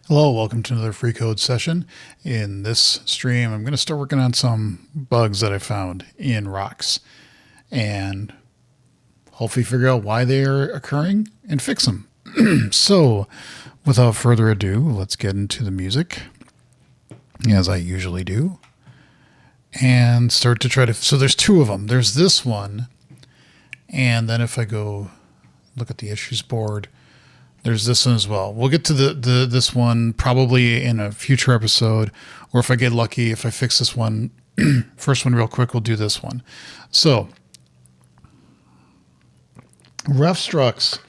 Hello, welcome to another free code session. In this stream, I'm going to start working on some bugs that I found in rocks and hopefully figure out why they are occurring and fix them. So without further ado, let's get into the music as I usually do and start to try to, so there's two of them. There's this one. And then if I go look at the issues board, there's this one as well. We'll get to this one probably in a future episode, or if I get lucky, if I fix this one, first one real quick, we'll do this one. So ref structs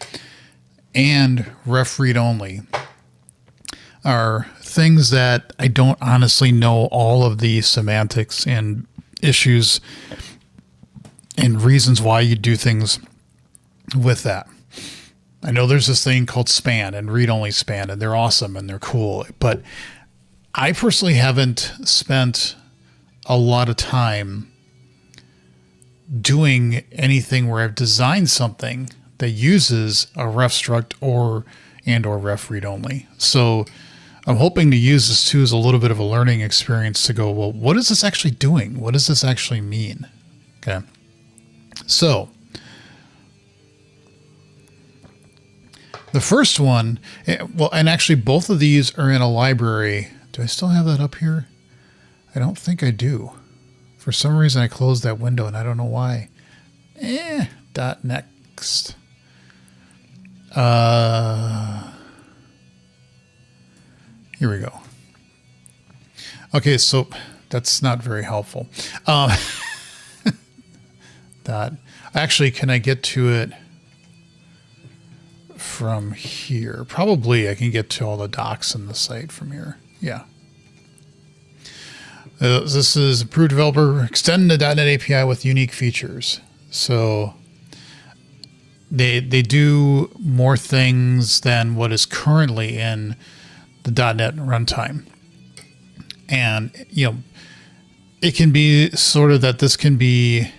and ref read only are things that I don't honestly know all of the semantics and issues and reasons why you do things with that. I know there's this thing called span and read-only span, and they're awesome and they're cool, but I personally haven't spent a lot of time doing anything where I've designed something that uses a ref struct or ref read-only. So I'm hoping to use this too as a little bit of a learning experience to go, well, what is this actually doing? What does this actually mean? Okay. So the first one, well, and actually both of these are in a library. Do I still have that up here? I don't think I do. For some reason, I closed that window, and I don't know why. .next. Here we go. Okay, so that's not very helpful. Actually, can I get to it from here? Probably I can get to all the docs in the site from here. Yeah. This is approved developer extend the .NET API with unique features. So they do more things than what is currently in the .NET runtime. And, you know, it can be sort of that this can be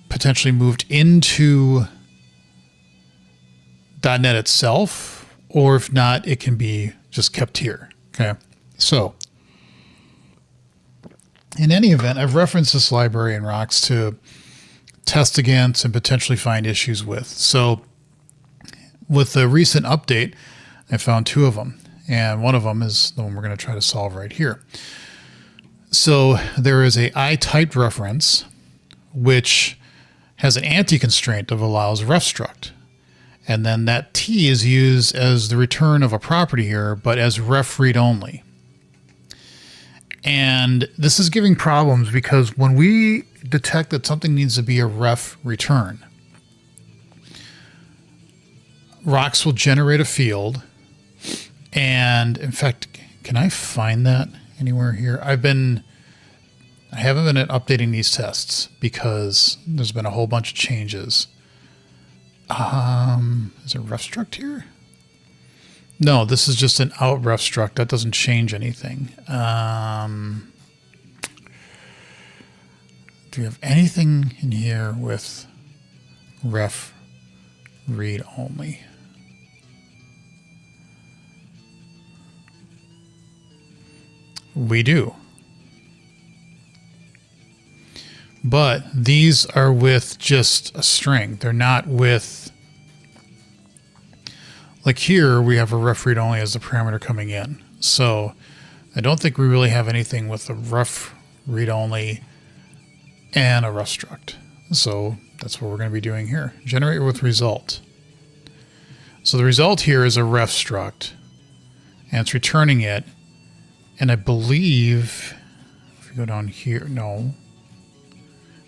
potentially moved into .NET itself, or if not, it can be just kept here. Okay. So in any event, I've referenced this library in Rocks to test against and potentially find issues with. So with the recent update, I found two of them, and one of them is the one we're going to try to solve right here. So there is a I-typed reference, which has an anti-constraint that allows ref struct. And then that T is used as the return of a property here, but as ref read only. And this is giving problems because when we detect that something needs to be a ref return, Rocks will generate a field. And in fact, can I find that anywhere here? I haven't been updating these tests because there's been a whole bunch of changes. Is it ref struct here? No, this is just an out ref struct. That doesn't change anything. Do we have anything in here with ref read only? We do. But these are with just a string. They're not with, like here, we have a ref read only as the parameter coming in. So I don't think we really have anything with a ref read only and a ref struct. So that's what we're going to be doing here. Generate with result. So the result here is a ref struct, and it's returning it. And I believe, if you go down here, no.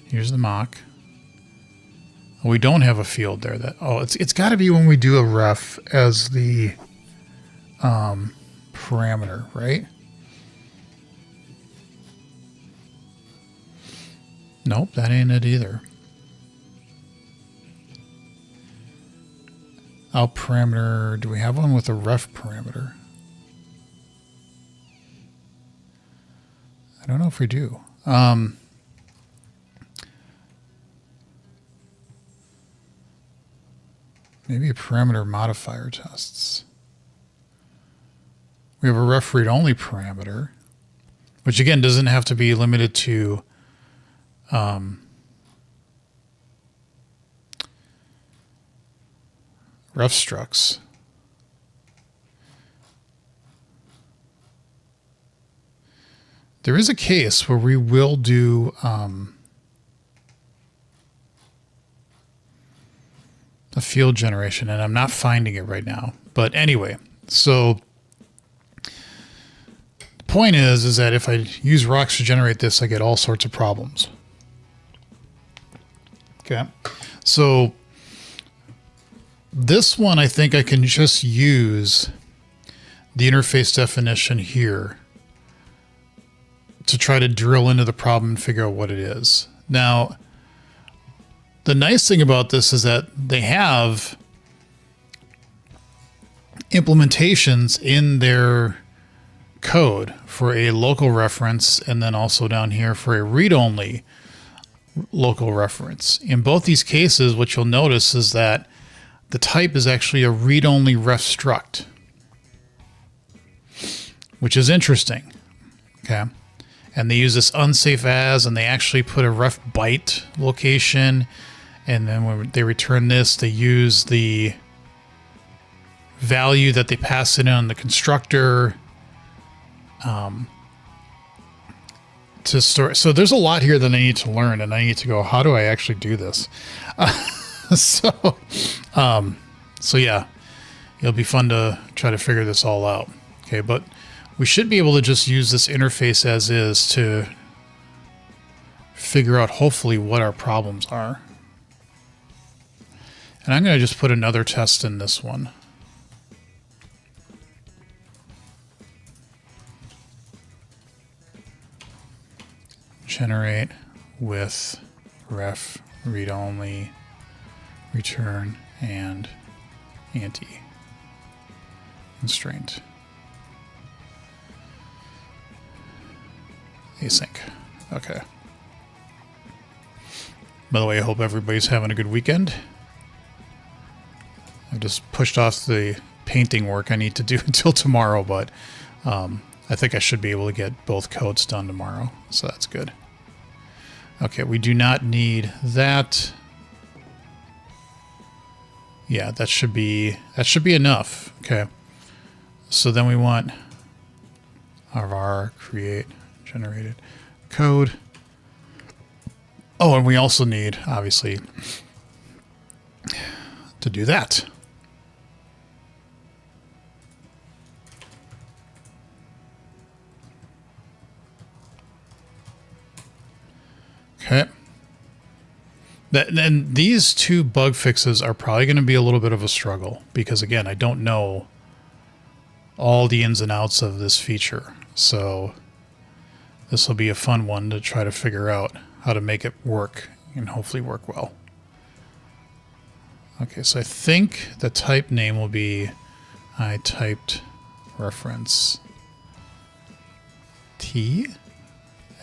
Here's the mock. Oh, we don't have a field there. It's got to be when we do a ref as the parameter, right? Nope, that ain't it either. Out parameter. Do we have one with a ref parameter? I don't know if we do. Maybe a parameter modifier tests. We have a ref read only parameter, which again doesn't have to be limited to ref structs. There is a case where we will do a field generation, and I'm not finding it right now. But anyway, so the point is that if I use rocks to generate this, I get all sorts of problems. Okay, so this one, I think I can just use the interface definition here to try to drill into the problem and figure out what it is. Now, the nice thing about this is that they have implementations in their code for a local reference, and then also down here for a read-only local reference. In both these cases, what you'll notice is that the type is actually a read-only ref struct, which is interesting. Okay. And they use this unsafe as, and they actually put a ref byte location. And then when they return this, they use the value that they pass in on the constructor to store. So there's a lot here that I need to learn, and I need to go, how do I actually do this? So yeah, it'll be fun to try to figure this all out. Okay, but we should be able to just use this interface as is to figure out hopefully what our problems are. And I'm going to just put another test in this one. Generate with ref read only return and anti constraint. Async. Okay. By the way, I hope everybody's having a good weekend. I just pushed off the painting work I need to do until tomorrow, but I think I should be able to get both codes done tomorrow, so that's good. Okay, we do not need that. Yeah, that should be enough. Okay. So then we want our create generated code. Oh, and we also need, obviously, to do that. Okay. Then these two bug fixes are probably going to be a little bit of a struggle because, again, I don't know all the ins and outs of this feature. So this will be a fun one to try to figure out how to make it work and hopefully work well. Okay, so I think the type name will be I typed reference T.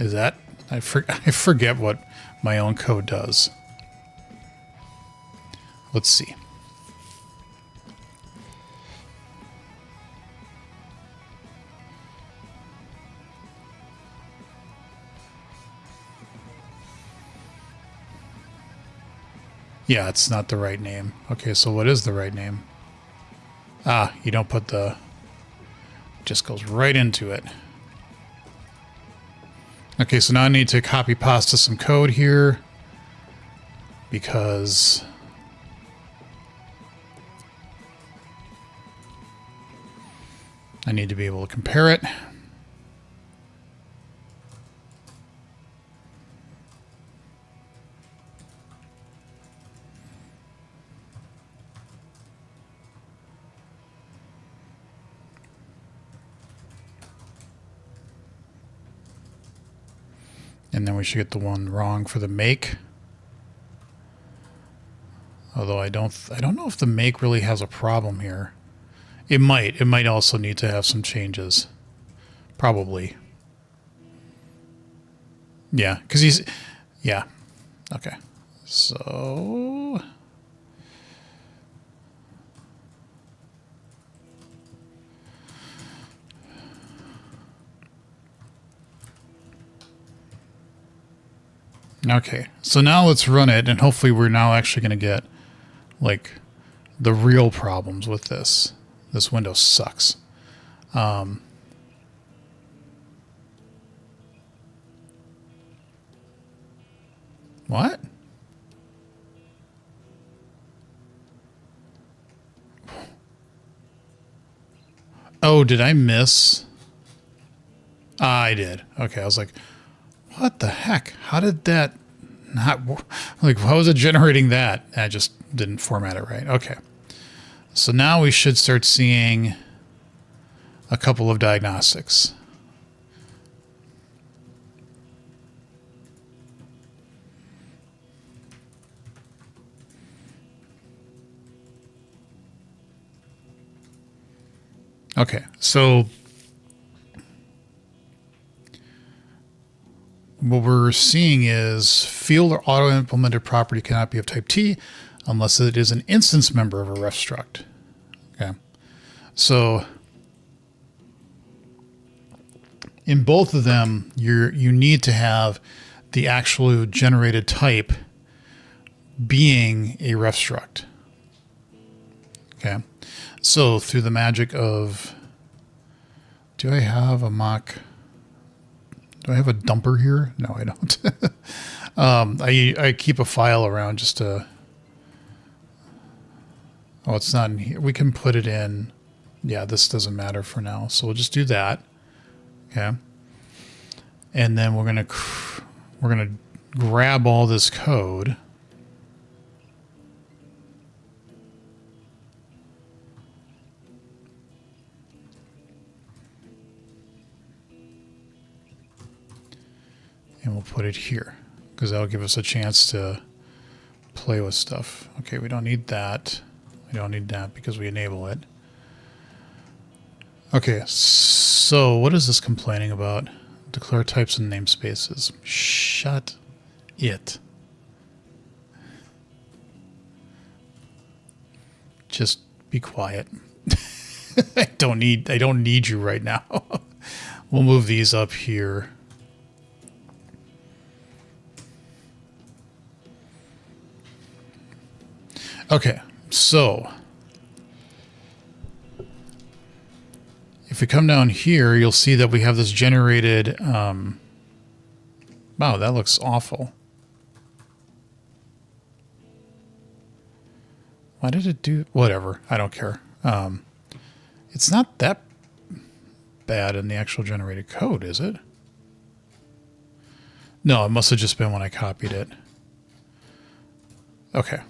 Is that? I forget what my own code does. Let's see. Yeah, it's not the right name. Okay, so what is the right name? Ah, you don't put the... just goes right into it. Okay, so now I need to copy pasta some code here because I need to be able to compare it. And then we should get the one wrong for the make. Although I don't know if the make really has a problem here. It might. It might also need to have some changes. Probably. Yeah, because he's... yeah. Okay. So... Okay, so now let's run it, and hopefully we're now actually going to get like the real problems with this. This window sucks. What? Oh, did I miss? Ah, I did. Okay, I was like, what the heck? How did that not work? Like, how was it generating that? I just didn't format it right. Okay. So now we should start seeing a couple of diagnostics. Okay, so what we're seeing is field or auto-implemented property cannot be of type T unless it is an instance member of a ref struct. Okay, so in both of them, you need to have the actual generated type being a ref struct. Okay, so through the magic of, do I have a mock? Do I have a dumper here? No, I don't. I keep a file around just to. Oh, it's not in here. We can put it in. Yeah, this doesn't matter for now, so we'll just do that. Okay, and then we're gonna grab all this code. And we'll put it here because that'll give us a chance to play with stuff. Okay, we don't need that. We don't need that because we enable it. Okay, so what is this complaining about? Declare types and namespaces. Shut it. Just be quiet. I don't need you right now. We'll move these up here. Okay, so if we come down here, you'll see that we have this generated. Wow, that looks awful. Why did it do? Whatever, I don't care. It's not that bad in the actual generated code, is it? No, it must have just been when I copied it. Okay.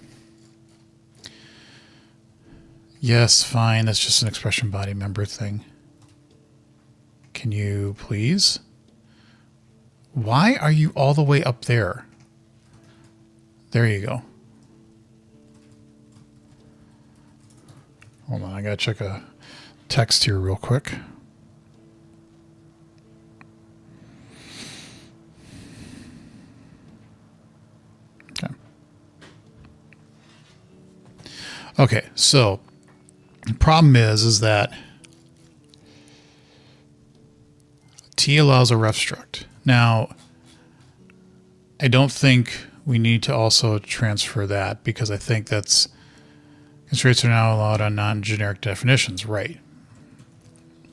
Yes, fine. That's just an expression body member thing. Can you please? Why are you all the way up there? There you go. Hold on, I gotta check a text here real quick. Okay. Okay, so the problem is that T allows a ref struct. Now, I don't think we need to also transfer that because I think that's constraints are now allowed on non-generic definitions. Right.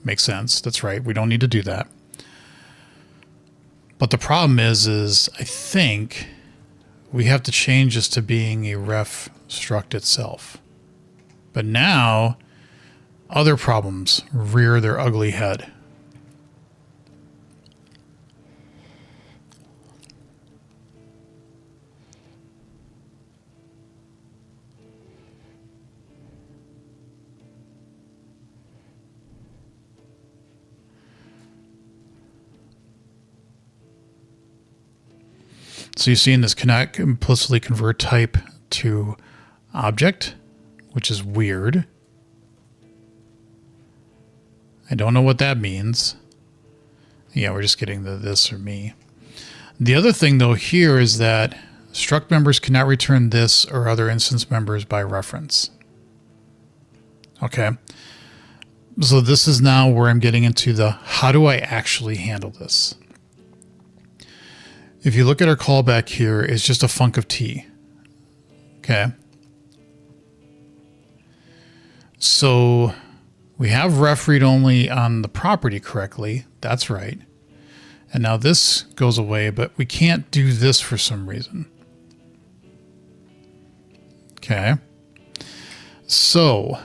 Makes sense. That's right. We don't need to do that. But the problem is I think we have to change this to being a ref struct itself. But now, other problems rear their ugly head. So you see in this cannot implicitly convert type to object, which is weird. I don't know what that means. Yeah, we're just getting the this or me. The other thing though here is that struct members cannot return this or other instance members by reference. Okay. So this is now where I'm getting into the how do I actually handle this? if you look at our callback here, it's just a func of t. Okay. So we have ref read only on the property correctly. That's right. And now this goes away, but we can't do this for some reason. Okay. So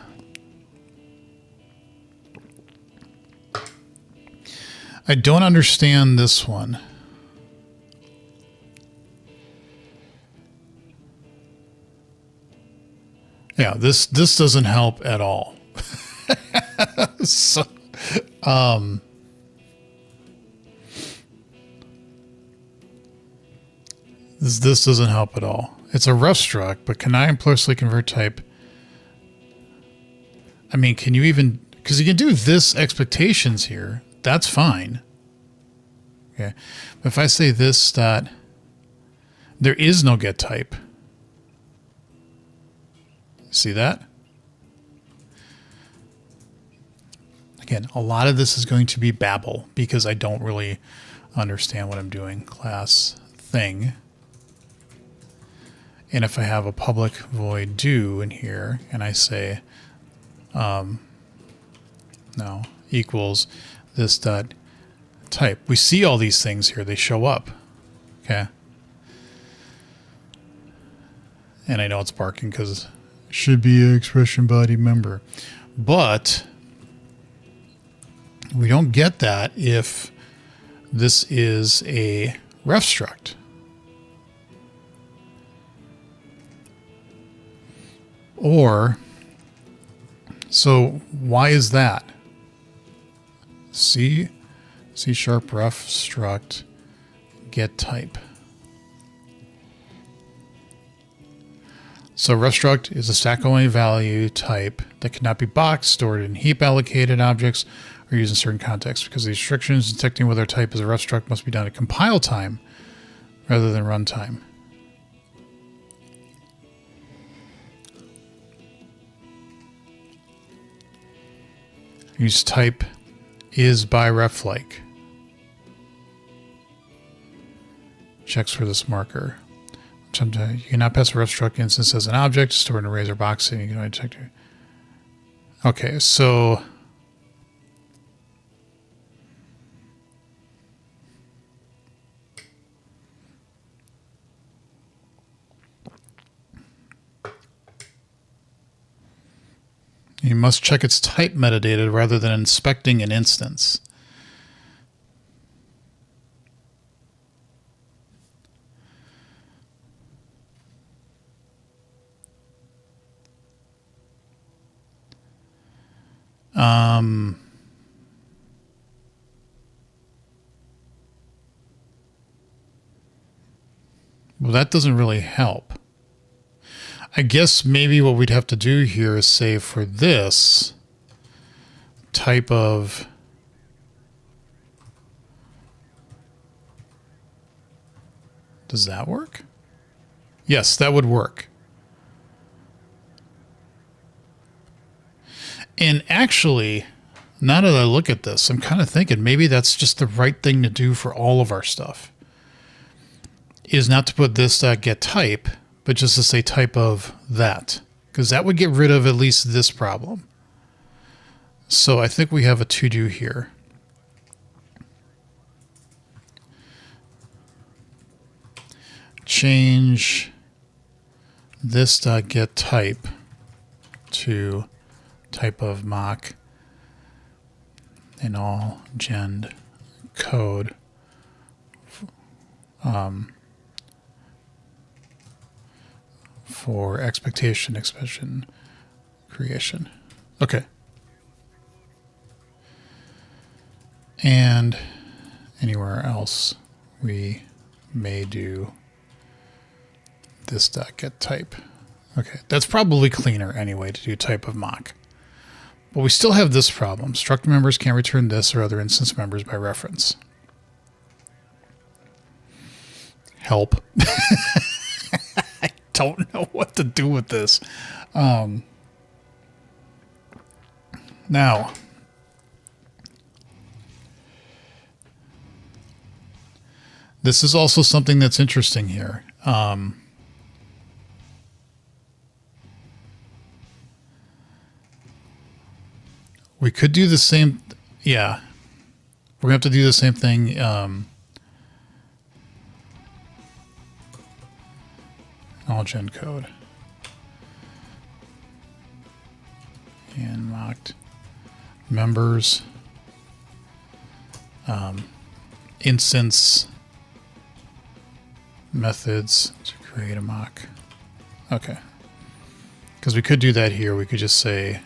I don't understand this one. Yeah, this doesn't help at all. So, this doesn't help at all. It's a ref struct, but can I implicitly convert type? I mean, can you even, because you can do this expectations here. That's fine. Okay. But if I say this dot, there is no get type. See that? Again, a lot of this is going to be babble because I don't really understand what I'm doing. Class thing. And if I have a public void do in here and I say no equals this dot type, we see all these things here. They show up. Okay. And I know it's barking because it should be an expression body member. But we don't get that if this is a ref struct. Or, so why is that? C sharp ref struct get type. So ref struct is a stack only value type that cannot be boxed, stored in heap allocated objects, or used in certain contexts. Because the restrictions detecting whether a type is a ref struct must be done at compile time rather than runtime. Use type is by ref like. Checks for this marker. Sometimes you cannot pass a ref struct instance as an object, store in an array or box, and you can only detect it. Okay, so you must check its type metadata rather than inspecting an instance. Well, that doesn't really help. I guess maybe what we'd have to do here is say for this type of does that work? Yes, that would work. And actually, now that I look at this, I'm kind of thinking maybe that's just the right thing to do for all of our stuff. Is not to put this get type, but just to say type of that. Because that would get rid of at least this problem. So I think we have a to-do here. Change this get type to type of mock in all gen code for expectation expression creation. Okay. And anywhere else we may do this get type. Okay, that's probably cleaner anyway to do type of mock. But we still have this problem. Struct members can't return this or other instance members by reference. Help. I don't know what to do with this. Now, This is also something that's interesting here. We could do the same. Yeah. We're going to have to do the same thing. All gen code. And mocked members. Instance methods to create a mock. Okay. Because we could do that here. We could just say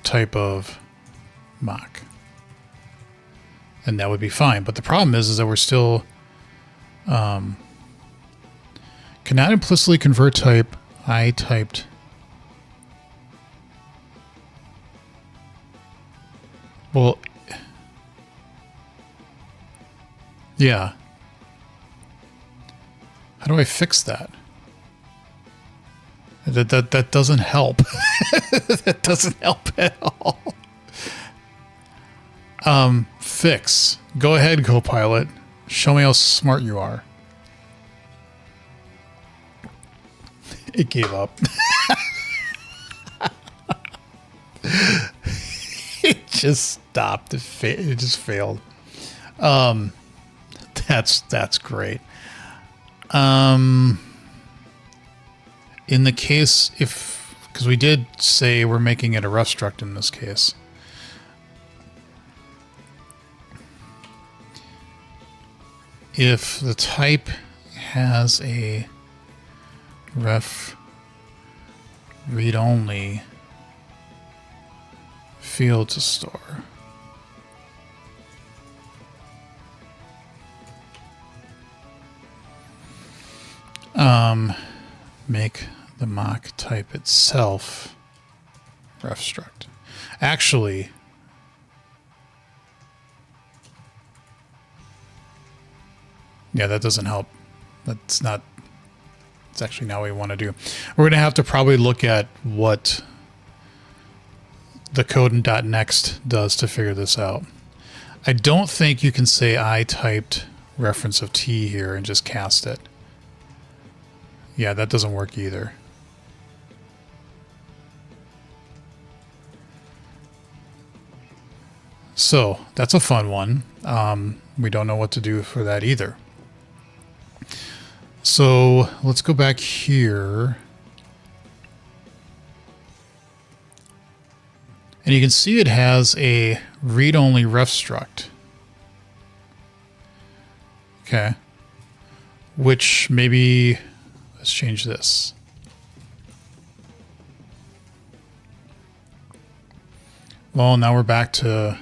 type of mock. And that would be fine. But the problem is that we're still cannot implicitly convert type I typed. Well, yeah. How do I fix that? That doesn't help. That doesn't help at all. Fix. Go ahead, Copilot. Show me how smart you are. It gave up. It just stopped. It just failed. That's great. In the case because we did say we're making it a ref struct in this case. If the type has a ref read-only field to store. Make the mock type itself ref struct. Actually, yeah, that doesn't help. That's actually not what we want to do. We're going to have to probably look at what the code in .next does to figure this out. I don't think you can say I typed reference of T here and just cast it. Yeah, that doesn't work either. So that's a fun one. We don't know what to do for that either. So let's go back here. And you can see it has a read-only ref struct. Okay. Which maybe, let's change this. Well, now we're back to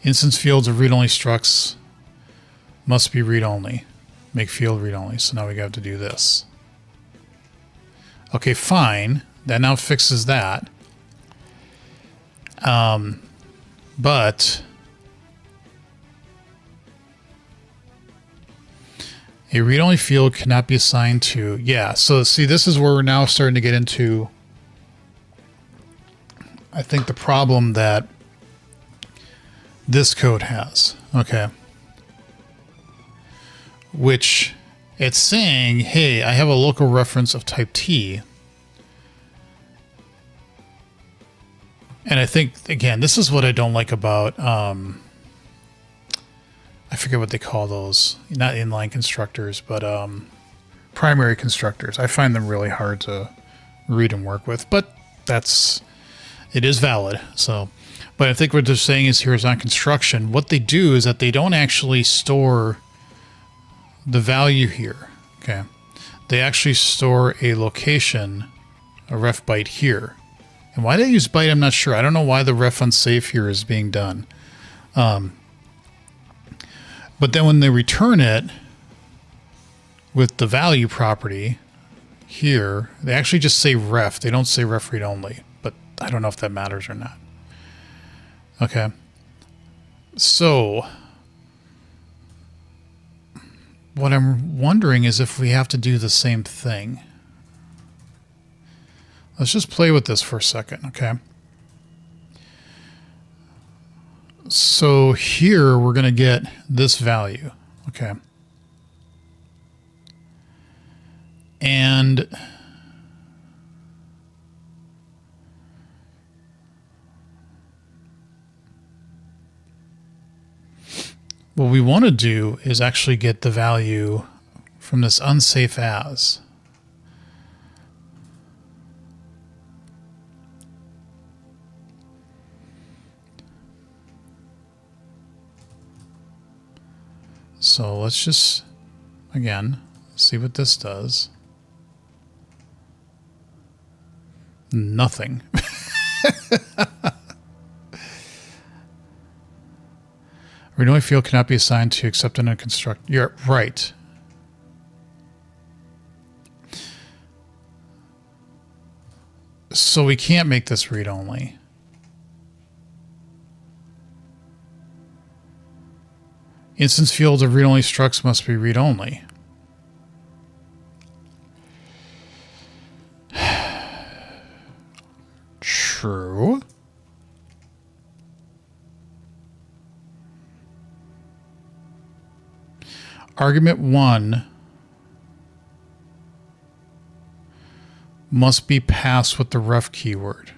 instance fields of read-only structs must be read-only. Make field read-only. So now we got to do this. Okay, fine. That now fixes that. But a read-only field cannot be assigned to, yeah. So see, this is where we're now starting to get into, I think, the problem that this code has. Okay. Which it's saying, hey, I have a local reference of type T. And I think, again, this is what I don't like about, I forget what they call those, not inline constructors, but primary constructors. I find them really hard to read and work with, but it is valid. So, but I think what they're saying is here is on construction. What they do is that they don't actually store the value here. Okay. They actually store a location, a ref byte here. And why they use byte, I'm not sure. I don't know why the ref unsafe here is being done. But then when they return it with the value property here, they actually just say ref. They don't say ref read only, but I don't know if that matters or not. Okay. So what I'm wondering is if we have to do the same thing. Let's just play with this for a second, okay? So here we're going to get this value. Okay. And what we want to do is actually get the value from this unsafe as. So let's just, again, see what this does. Nothing. Read-only field cannot be assigned to except in a construct. You're right. So we can't make this read-only. Instance fields of read-only structs must be read-only. True. Argument 1 must be passed with the ref keyword.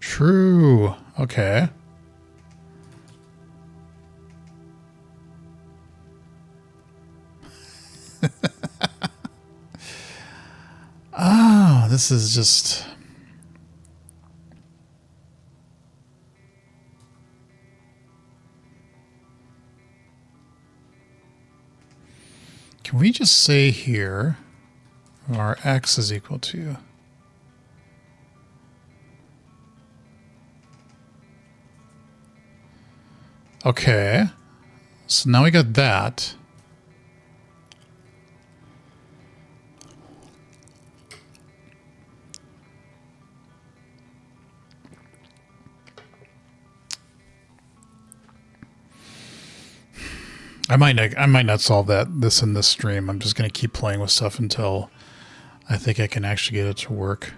True. Okay. Oh, this is just... Can we just say here our x is equal to... Okay. So now we got that. I might not solve this in this stream. I'm just going to keep playing with stuff until I think I can actually get it to work.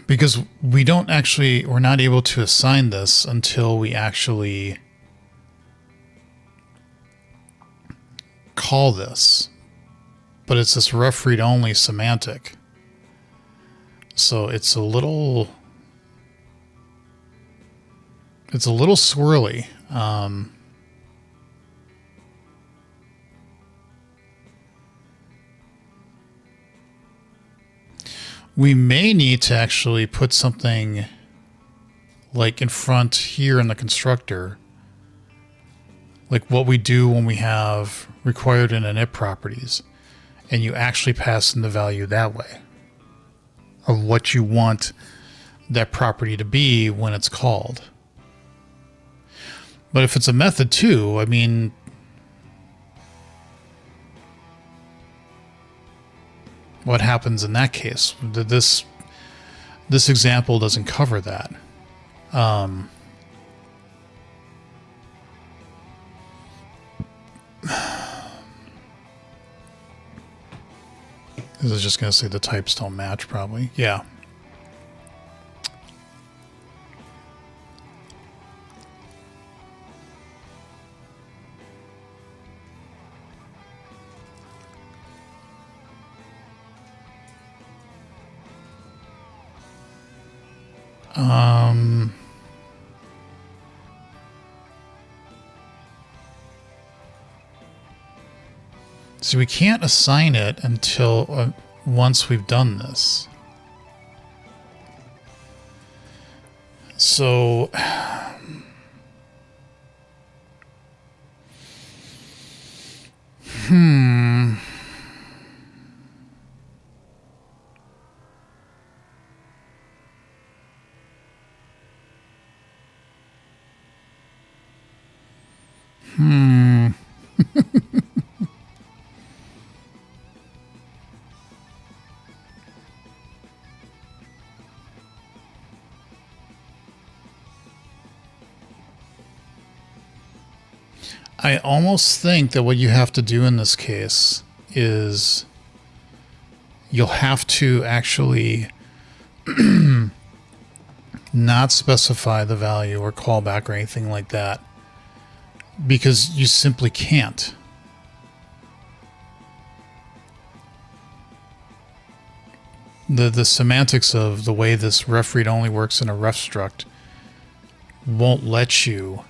Because we're not able to assign this until we actually call this. But it's this ref read only semantic. So it's a little swirly. We may need to actually put something like in front here in the constructor, like what we do when we have required and init properties, and you actually pass in the value that way of what you want that property to be when it's called. But if it's a method too, I mean, what happens in that case? This example doesn't cover that. This is just going to say the types don't match, probably. Yeah. So we can't assign it until once we've done this. So I almost think that what you have to do in this case is you'll have to actually not specify the value or callback or anything like that, because you simply can't. The semantics of the way this ref read only works in a ref struct won't let you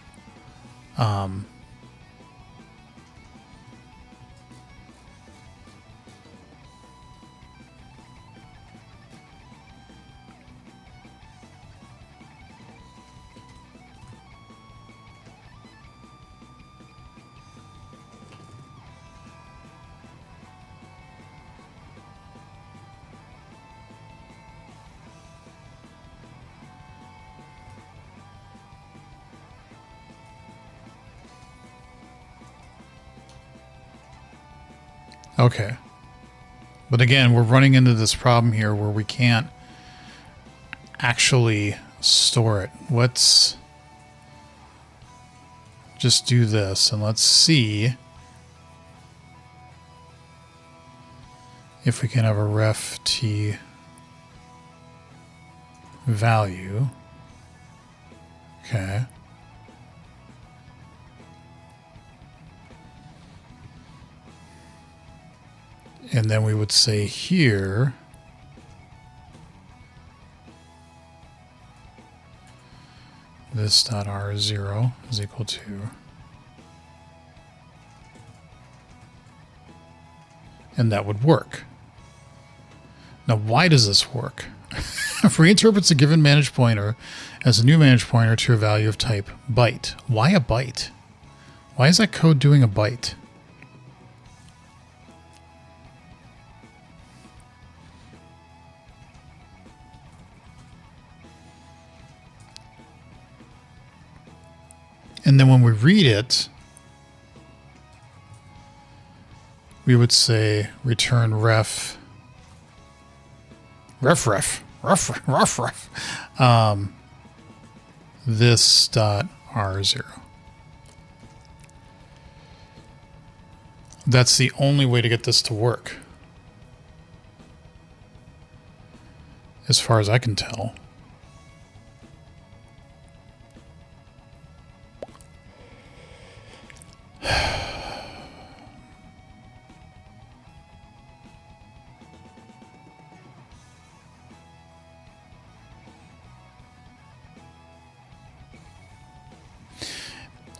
okay. But again, we're running into this problem here where we can't actually store it. Let's just do this and let's see if we can have a ref t value. Okay. And then we would say here, this dot r0 is equal to, and that would work. Now, why does this work? If reinterprets a given managed pointer as a new managed pointer to a value of type byte. Why a byte? Why is that code doing a byte? And then when we read it, we would say return ref this dot r0. That's the only way to get this to work, as far as I can tell.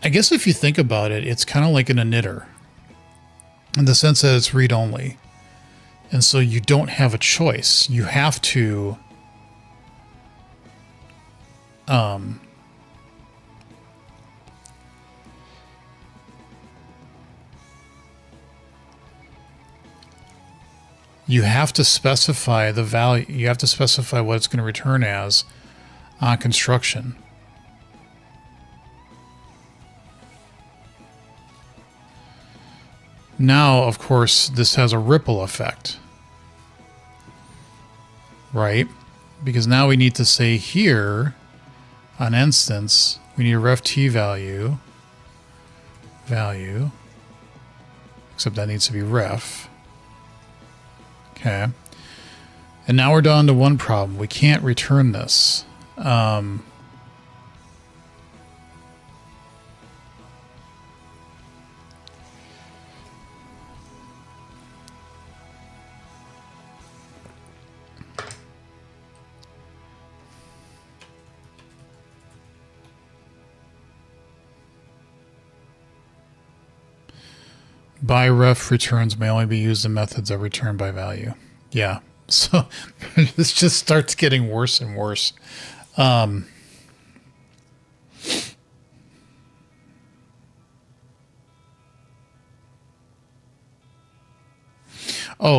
I guess if you think about it, it's kind of like an emitter in the sense that it's read-only. And so you don't have a choice. You have to you have to specify the value. You have to specify what it's going to return as on construction. Now, of course, this has a ripple effect, right? Because now we need to say here on instance, we need a ref t value, except that needs to be ref. Okay. And now we're down to one problem. We can't return this. By ref returns may only be used in methods that return by value. Yeah. So this just starts getting worse and worse. Oh,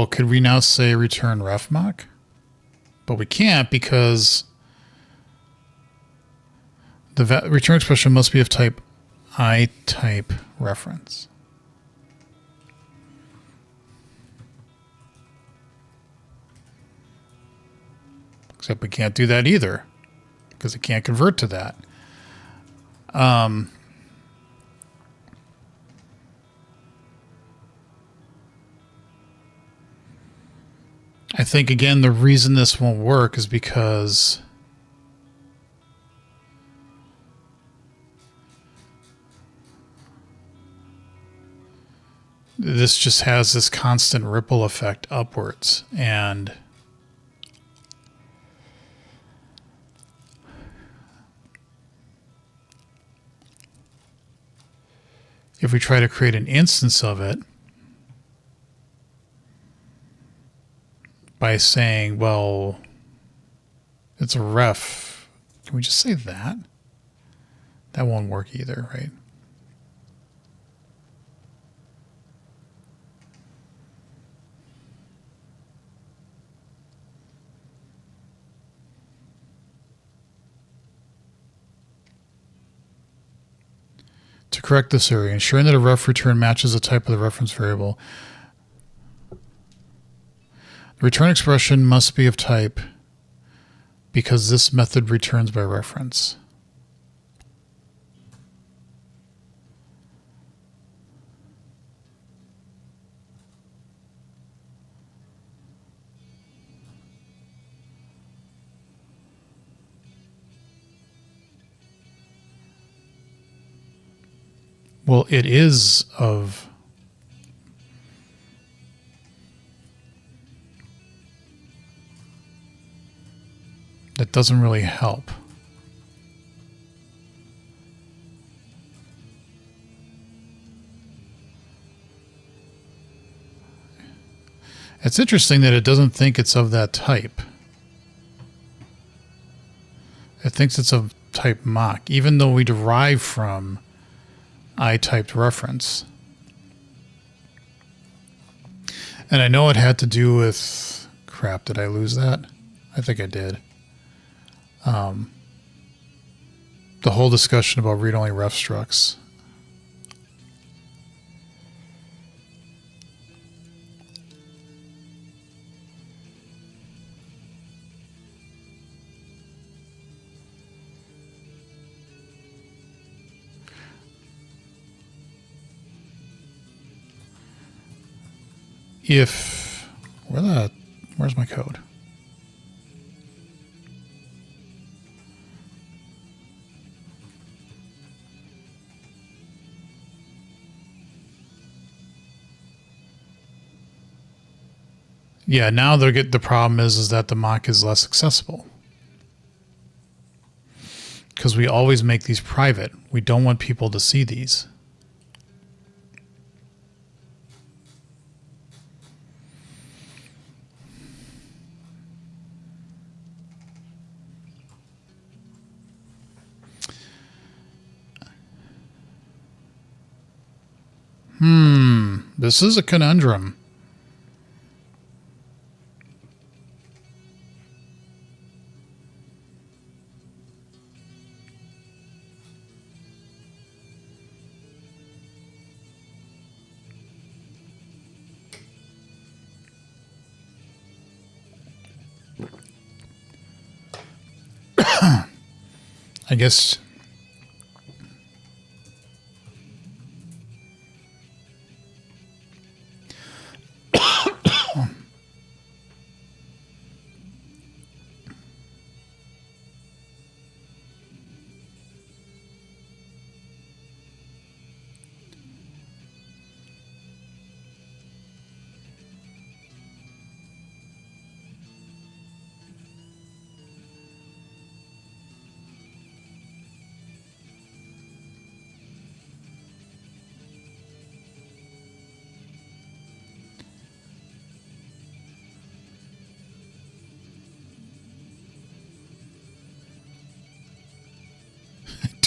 could we now say return ref mock? But we can't because the return expression must be of type I-type reference. Except we can't do that either because it can't convert to that. I think, again, the reason this won't work is because this just has this constant ripple effect upwards. And if we try to create an instance of it by saying, well, it's a ref, can we just say that? That won't work either, right? To correct this area, ensuring that a ref return matches the type of the reference variable. The return expression must be of type because this method returns by reference. Well, it is of... That doesn't really help. It's interesting that it doesn't think it's of that type. It thinks it's of type mock, even though we derive from I-typed reference. And I know it had to do with... Crap, did I lose that? I think I did. The whole discussion about read-only ref structs. If... Where's my code? Yeah, now the problem is that the mock is less accessible. Because we always make these private. We don't want people to see these. This is a conundrum. I guess...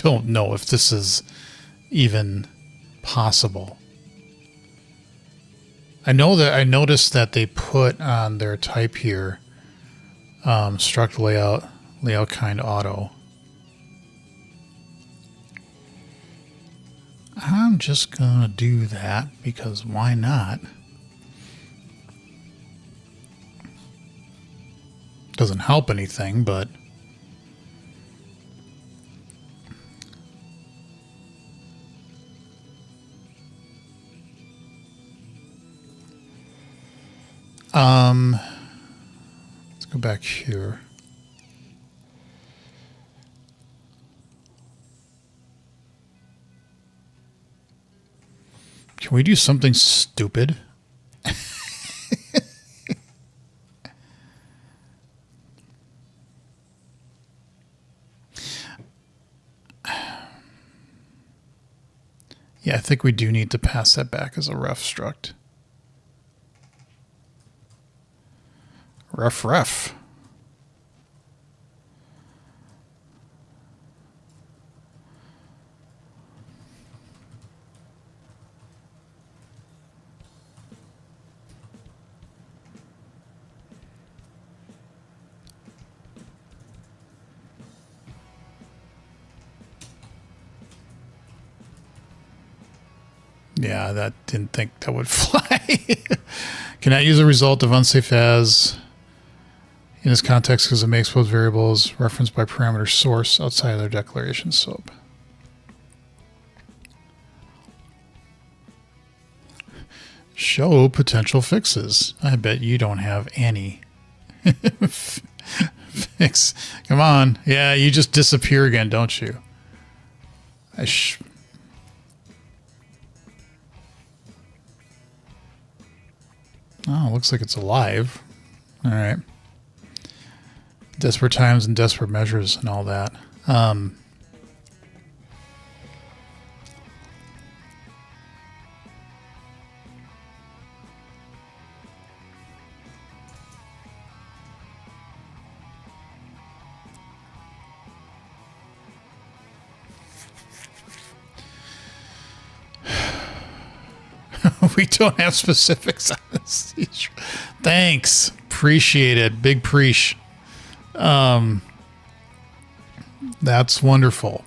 don't know if this is even possible. I know that I noticed that they put on their type here, struct layout kind auto. I'm just gonna do that because why not? Doesn't help anything, but go back here. Can we do something stupid? Yeah, I think we do need to pass that back as a ref struct. Ref. Yeah, that didn't think that would fly. Cannot use a result of unsafe as in this context because it may expose variables referenced by parameter source outside of their declaration scope. Show potential fixes. I bet you don't have any. Fix. Come on. Yeah, you just disappear again, don't you? Oh, looks like it's alive. All right. Desperate times and desperate measures and all that. We don't have specifics on this. Thanks. Appreciate it. Big preach. That's wonderful.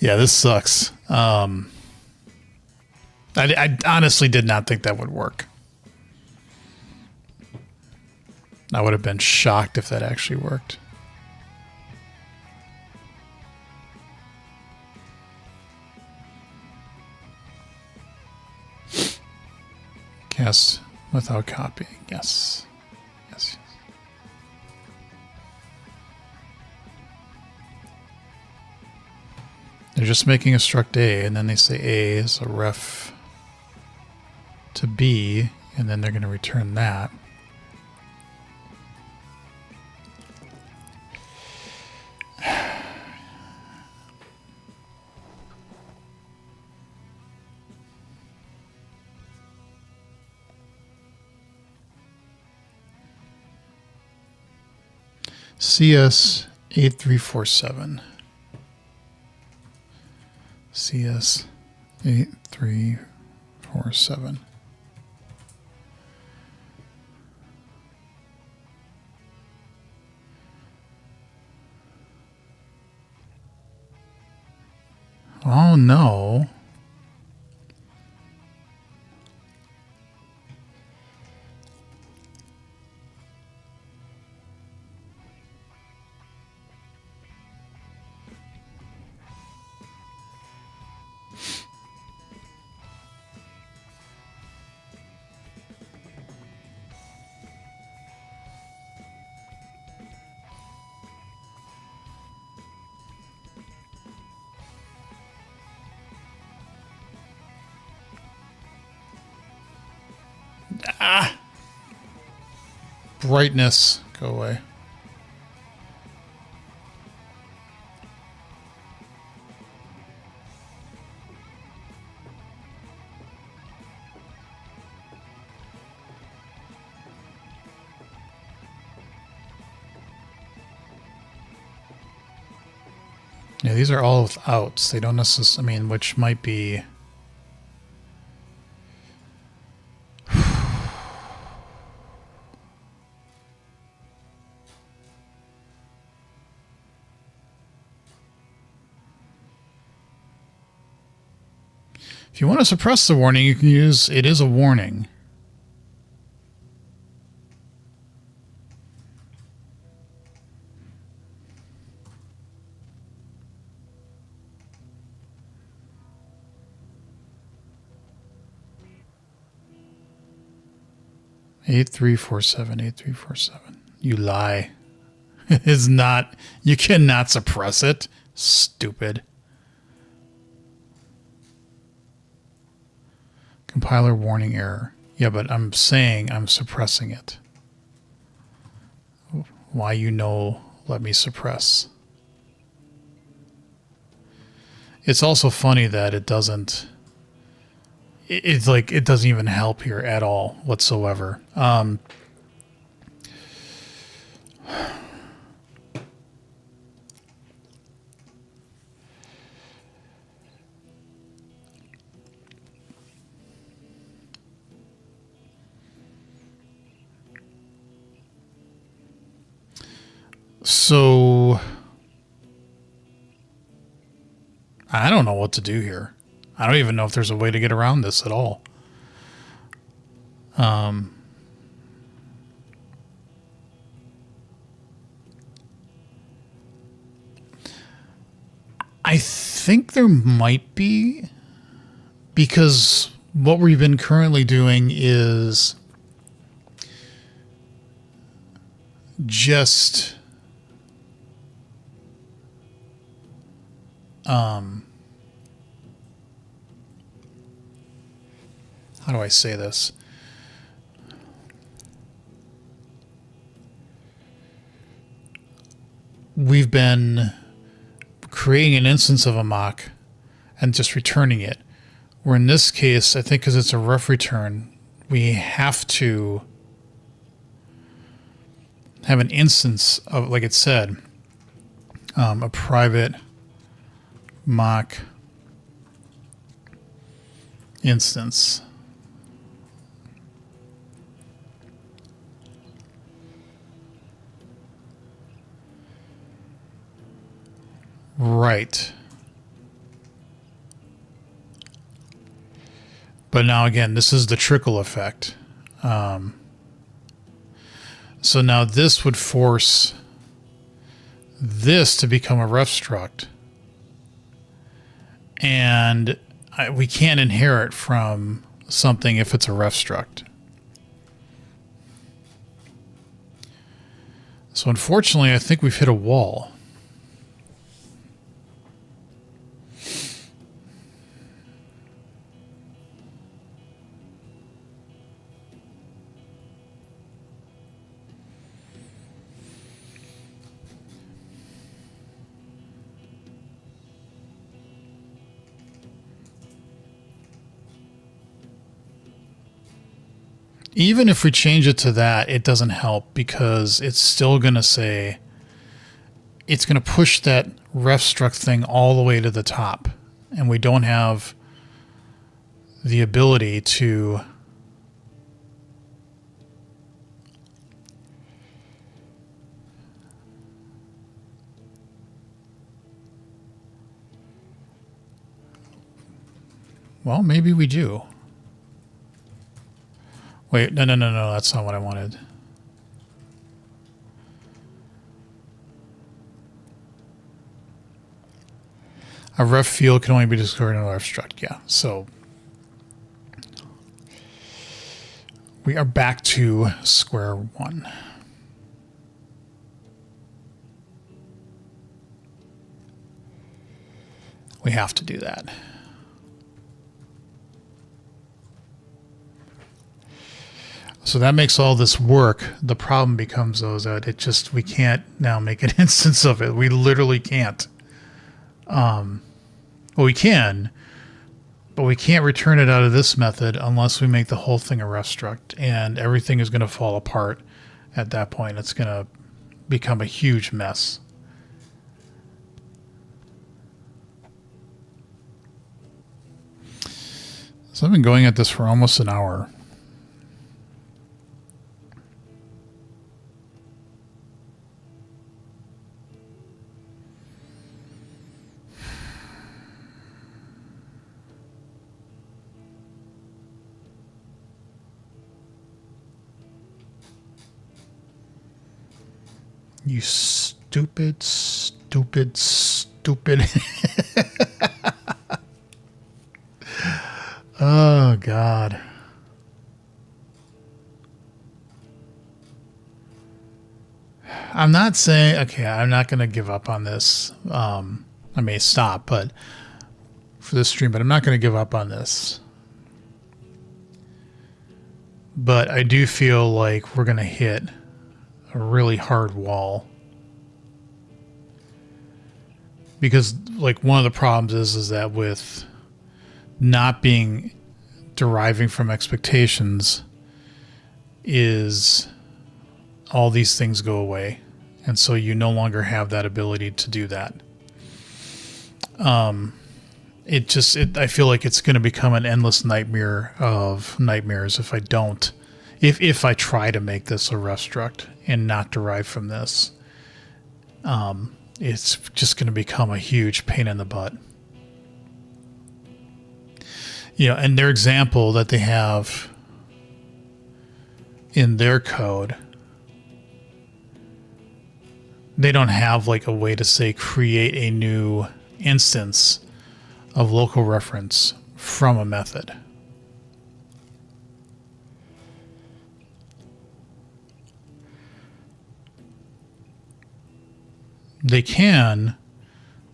Yeah, this sucks. I honestly did not think that would work. I would have been shocked if that actually worked. Cast without copying. Yes. Yes. They're just making a struct A, and then they say A is a ref to B, and then they're going to return that. CS 8347. CS 8347. Oh no. Ah! Brightness, go away. Yeah, these are all withouts. They don't necessarily, I mean, which might be... If you want to suppress the warning, you can use it is a warning. 8347, 8347. You lie. It's not. You cannot suppress it. Stupid. Compiler warning error. Yeah, but I'm saying I'm suppressing it. Why let me suppress. It's also funny that it doesn't. It's like it doesn't even help here at all whatsoever. So I don't know what to do here. I don't even know if there's a way to get around this at all. I think there might be, because what we've been currently doing is just how do I say this? We've been creating an instance of a mock and just returning it. Where in this case, I think because it's a ref return, we have to have an instance of, like it said, a private mock instance. Right. But now again, this is the trickle effect. So now this would force this to become a ref struct. And we can't inherit from something if it's a ref struct. So unfortunately, I think we've hit a wall. Even if we change it to that, it doesn't help because it's still going to say, it's going to push that ref struct thing all the way to the top. And we don't have the ability to well, maybe we do. Wait, no, that's not what I wanted. A ref field can only be discovered in a ref struct, yeah. So we are back to square one. We have to do that. So that makes all this work. The problem becomes, though, that we can't now make an instance of it. We literally can't. Well, we can, but we can't return it out of this method unless we make the whole thing a ref struct, and everything is going to fall apart at that point. It's going to become a huge mess. So I've been going at this for almost an hour. You stupid. Oh, God. I'm not saying, okay, I'm not going to give up on this. I may stop, but for this stream, but I'm not going to give up on this. But I do feel like we're going to hit a really hard wall. Because like one of the problems is that with not being deriving from expectations is all these things go away. And so you no longer have that ability to do that. I feel like it's going to become an endless nightmare of nightmares if I don't, if I try to make this a rough struct and not derive from this. It's just going to become a huge pain in the butt. You know, and their example that they have in their code, they don't have like a way to say create a new instance of local reference from a method. They have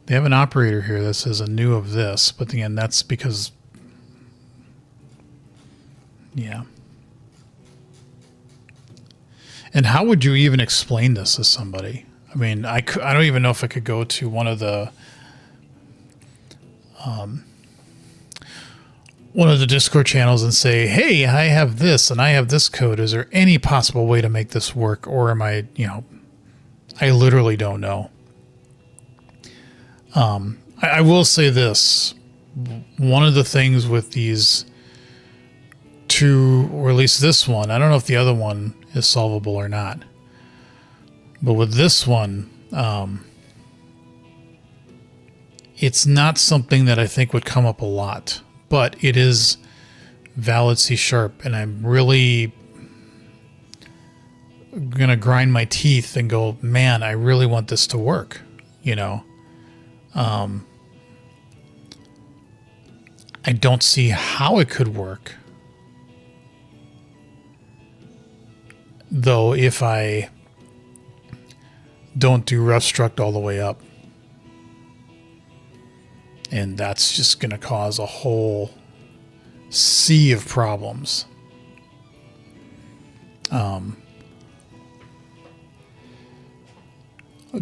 an operator here that says a new of this, but again, that's because, yeah. And how would you even explain this to somebody? I mean, I don't even know if I could go to one of the Discord channels and say, hey, I have this and I have this code. Is there any possible way to make this work? Or am I, I literally don't know. I will say this. One of the things with these two, or at least this one, I don't know if the other one is solvable or not. But with this one, it's not something that I think would come up a lot. But it is valid C#, and I'm really going to grind my teeth and go, man, I really want this to work, I don't see how it could work. Though if I don't do rough struct all the way up. And that's just going to cause a whole sea of problems.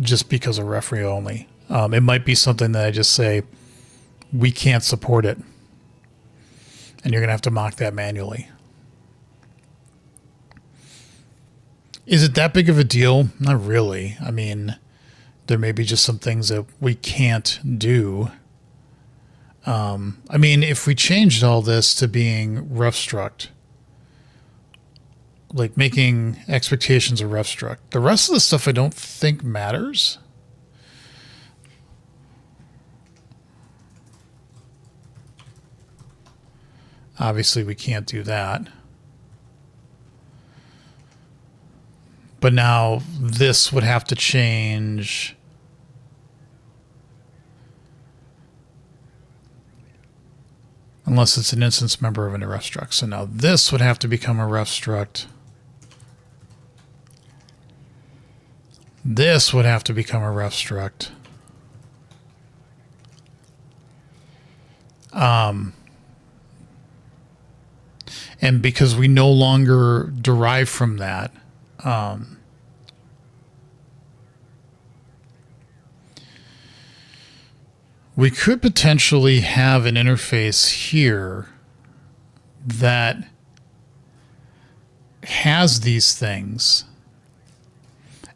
Just because of referee only. It might be something that I just say, we can't support it. And you're going to have to mock that manually. Is it that big of a deal? Not really. I mean, there may be just some things that we can't do. I mean, if we changed all this to being rough struct, like making expectations a rough struct, the rest of the stuff I don't think matters. Obviously, we can't do that. But now this would have to change. Unless it's an instance member of a rough struct. So now this would have to become a rough struct. This would have to become a rough struct. And because we no longer derive from that, we could potentially have an interface here that has these things.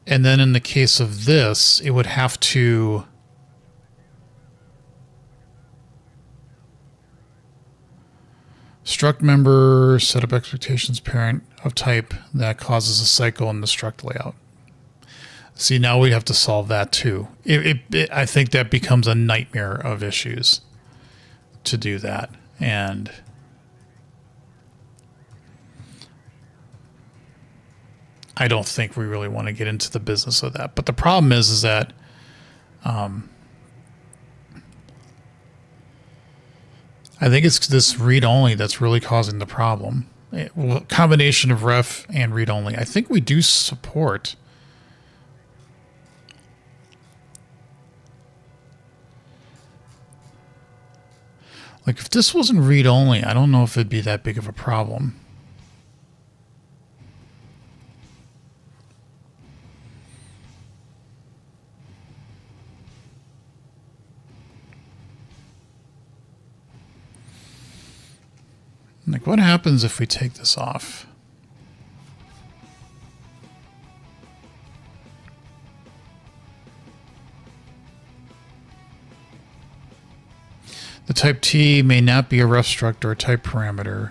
And then in the case of this, it would have to struct member, set up expectations parent of type that causes a cycle in the struct layout. See, now we have to solve that too. I think that becomes a nightmare of issues to do that. And I don't think we really want to get into the business of that. But the problem is that I think it's this read-only that's really causing the problem. Combination of ref and read-only. I think we do support Like if this wasn't read-only, I don't know if it'd be that big of a problem. Like, what happens if we take this off? The type T may not be a ref struct or a type parameter.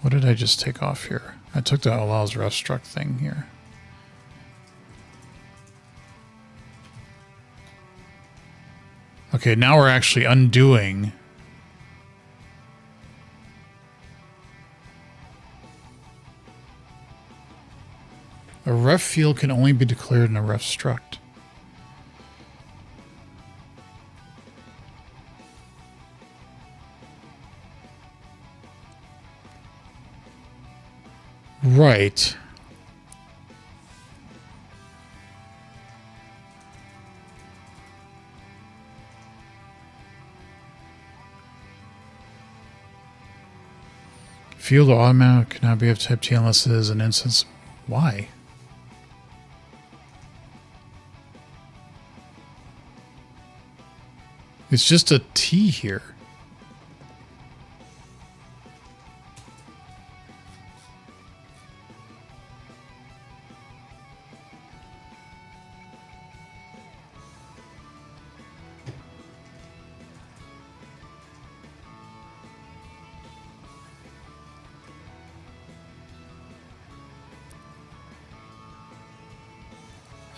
What did I just take off here? I took the allows ref struct thing here. Okay, now we're actually undoing. A ref field can only be declared in a ref struct. Right. Field automatic cannot be of type T unless it is an instance. Why? It's just a T here.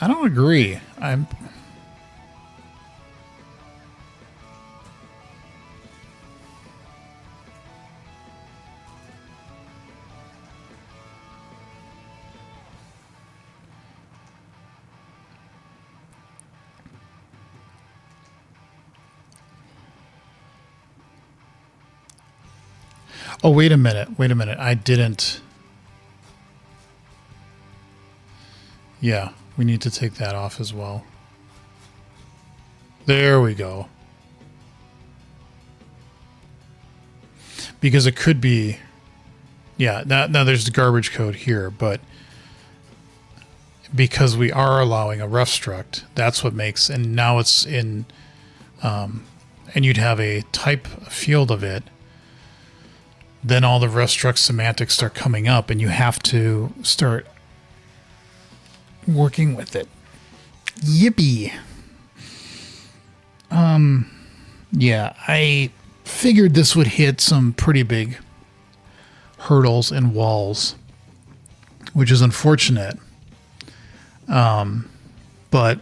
I don't agree. Oh, wait a minute. Wait a minute. I didn't. Yeah, we need to take that off as well. There we go. Because it could be, yeah, now there's the garbage code here, but because we are allowing a ref struct, that's what makes, and now it's in, and you'd have a type field of it, then all the ref struct semantics start coming up, and you have to start working with it. Yippee. Yeah, I figured this would hit some pretty big hurdles and walls, which is unfortunate. But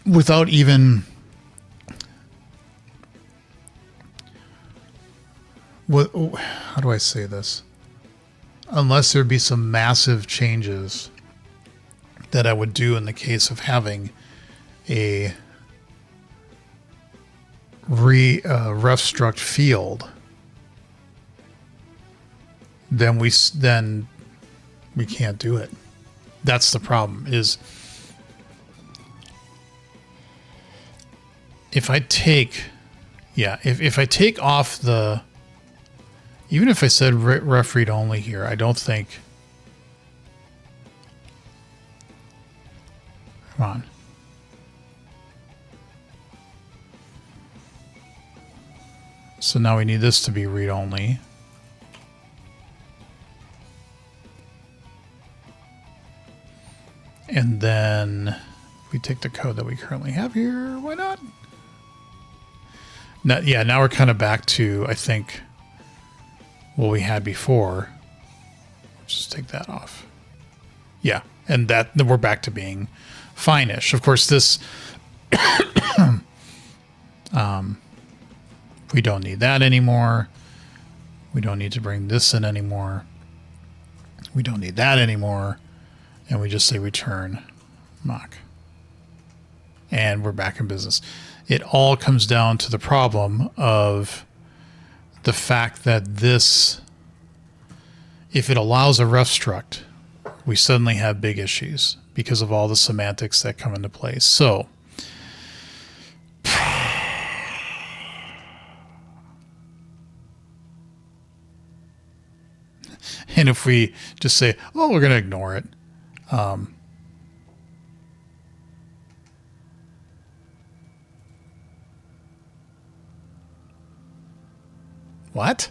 without even how do I say this? Unless there be some massive changes that I would do in the case of having a ref struct field, then we can't do it. That's the problem. Is if I take, yeah, if I take off the, even if I said ref read only here, I don't think. Come on. So now we need this to be read only. And then we take the code that we currently have here. Why not? Now, yeah, now we're kind of back to, I think, what we had before. Just take that off. Yeah, and then we're back to being fine-ish. Of course, this we don't need that anymore. We don't need to bring this in anymore. We don't need that anymore. And we just say return mock. And we're back in business. It all comes down to the problem of the fact that this if it allows a ref struct, we suddenly have big issues because of all the semantics that come into play. So and if we just say, oh, we're going to ignore it. What?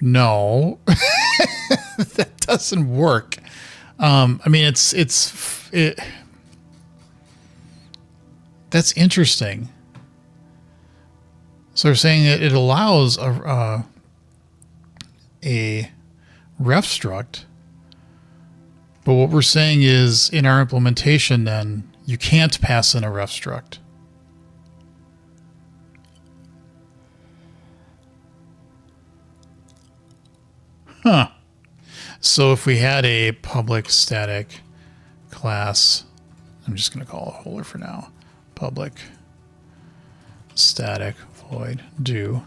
No, that doesn't work. I mean, that's interesting. So they're saying that it allows a ref struct, but what we're saying is in our implementation, then you can't pass in a ref struct. Huh. So if we had a public static class, I'm just going to call it Holer for now, public static void do,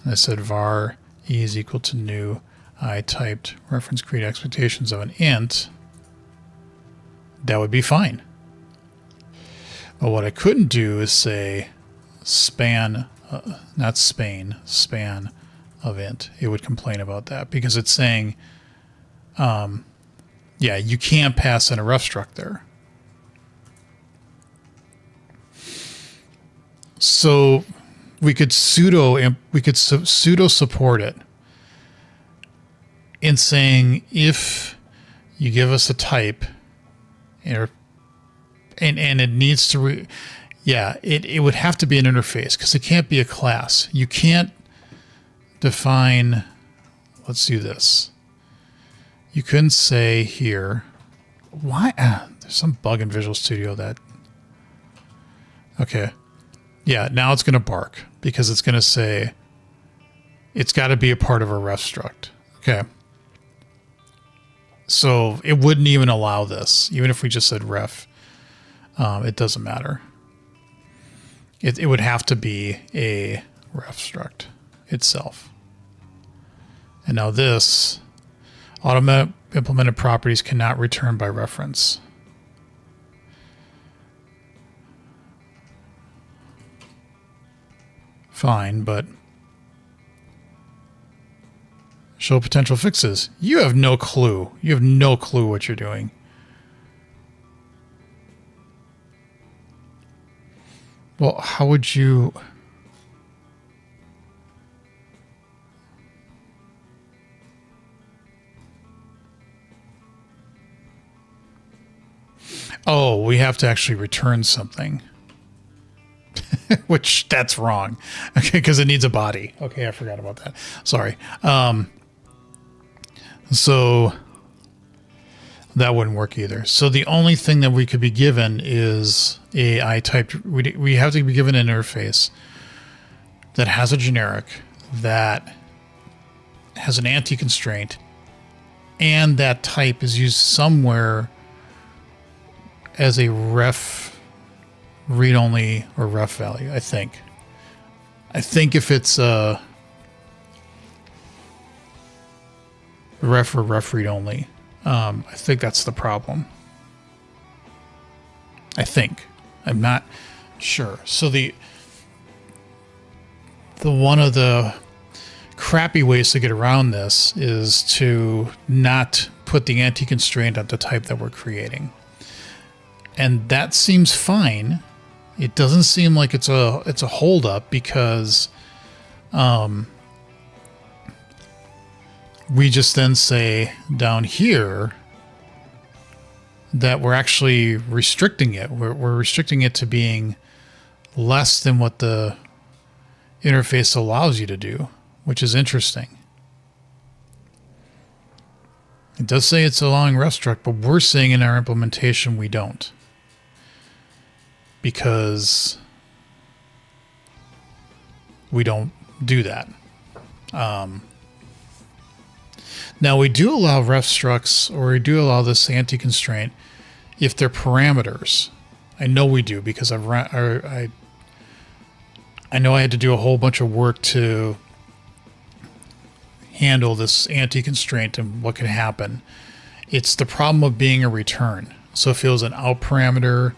and I said var e is equal to new, I typed reference create expectations of an int, that would be fine. But what I couldn't do is say span, not Spain, span of int. It would complain about that because it's saying, yeah, you can't pass in a ref struct there. So we could pseudo support it in saying if you give us a type, and it needs to, it would have to be an interface because it can't be a class. You can't define. Let's do this. You couldn't say here. Why? There's some bug in Visual Studio that. Okay. Yeah, now it's going to bark because it's going to say it's got to be a part of a ref struct. Okay. So it wouldn't even allow this, even if we just said ref. It doesn't matter. It would have to be a ref struct itself. And now this automatic implemented properties cannot return by reference. Fine, but show potential fixes. You have no clue. You have no clue what you're doing. Well, how would you... Oh, we have to actually return something. Which, that's wrong. Okay, because it needs a body. Okay, I forgot about that. Sorry. So that wouldn't work either. So the only thing that we could be given is a I-typed... We have to be given an interface that has a generic, that has an anti-constraint, and that type is used somewhere as a ref read-only or ref value, I think. I think if it's a ref or ref read-only, I think that's the problem. I think. I'm not sure. So the one of the crappy ways to get around this is to not put the anti-constraint on the type that we're creating. And that seems fine. It doesn't seem like it's a holdup because we just then say down here that we're actually restricting it. We're restricting it to being less than what the interface allows you to do, which is interesting. It does say it's allowing ref struct, but we're saying in our implementation we don't. Because we don't do that. Now we do allow ref structs, or we do allow this anti-constraint if they're parameters. I know we do because I know I had to do a whole bunch of work to handle this anti-constraint and what could happen. It's the problem of being a return. So if it was an out parameter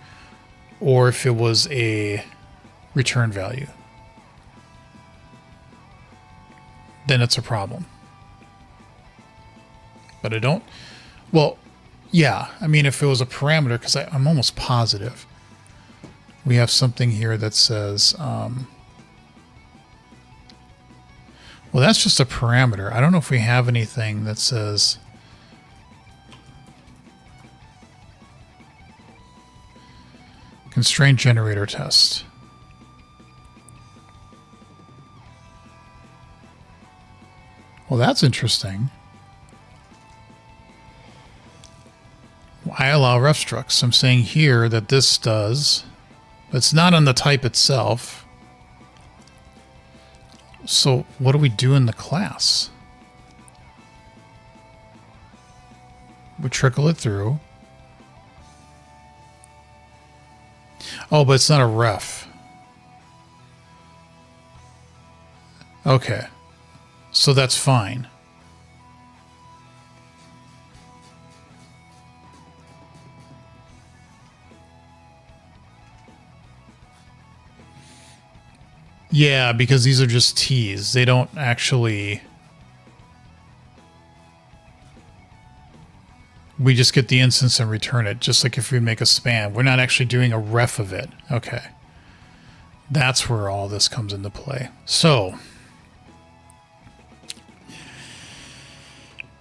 or if it was a return value, then it's a problem. But I don't, well, yeah, I mean, if it was a parameter, because I'm almost positive we have something here that says, well, that's just a parameter. I don't know if we have anything that says constraint generator test. Well, that's interesting. I allow ref structs. I'm saying here that this does. It's not on the type itself. So what do we do in the class? We trickle it through. Oh, but it's not a ref. Okay. So that's fine. Yeah, because these are just T's. They don't actually... We just get the instance and return it, just like if we make a span. We're not actually doing a ref of it. Okay. That's where all this comes into play. So...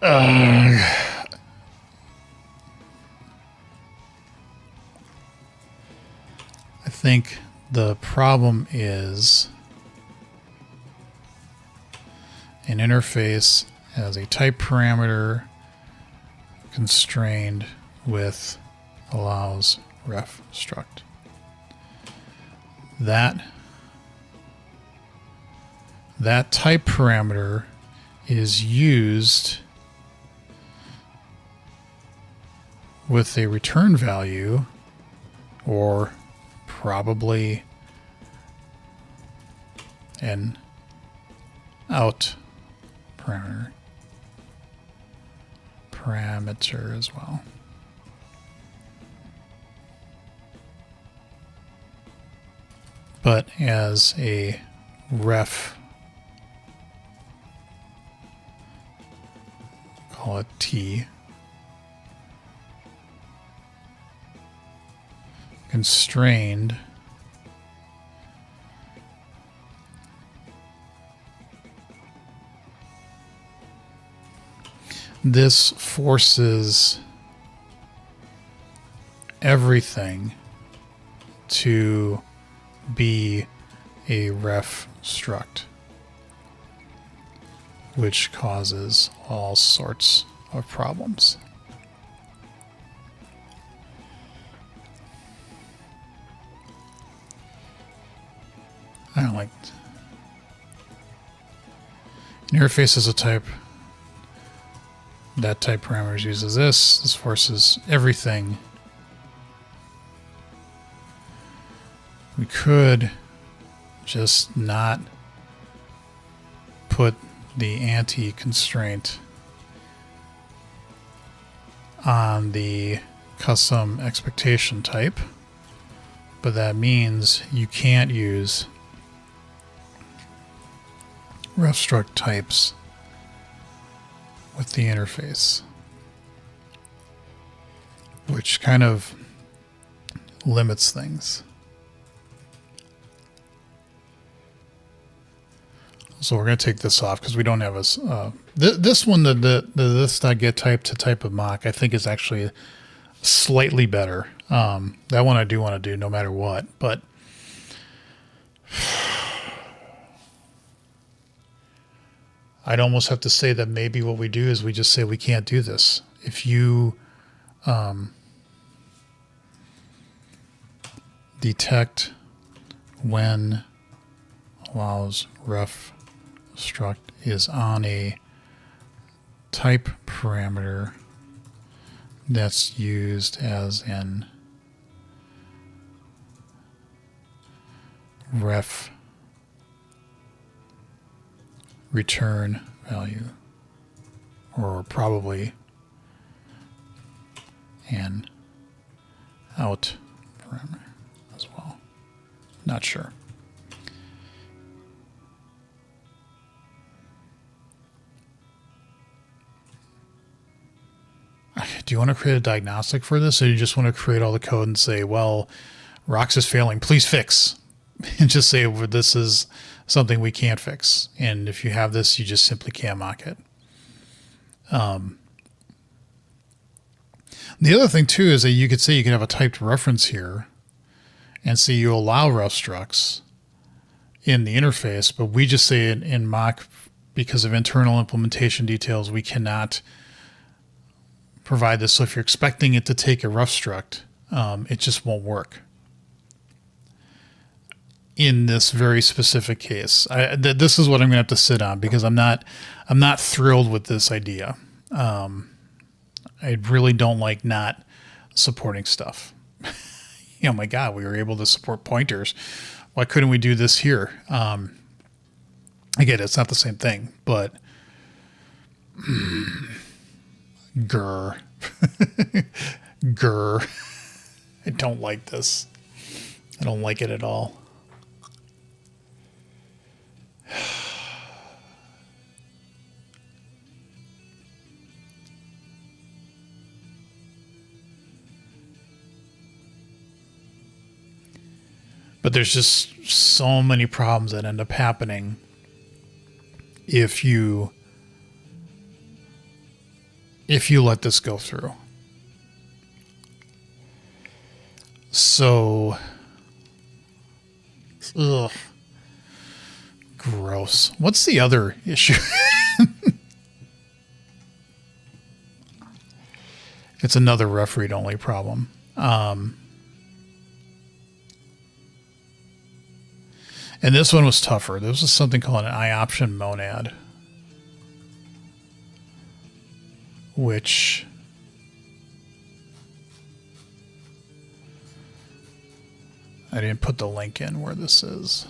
I think the problem is an interface as a type parameter constrained with allows ref struct. That type parameter is used with a return value, or probably an out parameter as well. But as a ref, call it T, constrained this forces everything to be a ref struct, which causes all sorts of problems. I don't like an interface as a type. That type parameters uses this. This forces everything. We could just not put the anti-constraint on the custom expectation type, but that means you can't use ref struct types with the interface, which kind of limits things. So we're going to take this off because we don't have a... this one, the this.get type to type of mock, I think is actually slightly better. That one I do want to do no matter what, but... I'd almost have to say that maybe what we do is we just say we can't do this. If you detect when allows ref struct is on a type parameter that's used as an ref return value, or probably an out parameter as well. Not sure. Do you want to create a diagnostic for this, or do you just want to create all the code and say, well, Rocks is failing, please fix? And just say, well, this is something we can't fix. And if you have this, you just simply can't mock it. The other thing, too, is that you could say you can have a typed reference here and say you allow ref structs in the interface, but we just say in mock, because of internal implementation details, we cannot provide this. So if you're expecting it to take a ref struct, it just won't work in this very specific case. This is what I'm going to have to sit on, because I'm not thrilled with this idea. I really don't like not supporting stuff. Oh my God, we were able to support pointers. Why couldn't we do this here? I get it, it's not the same thing, but grr. Grr. I don't like this. I don't like it at all. But there's just so many problems that end up happening if you let this go through. So, ugh, gross. What's the other issue? It's another ref read only problem. And this one was tougher. This was something called an IOption monad, which I didn't put the link in where this is.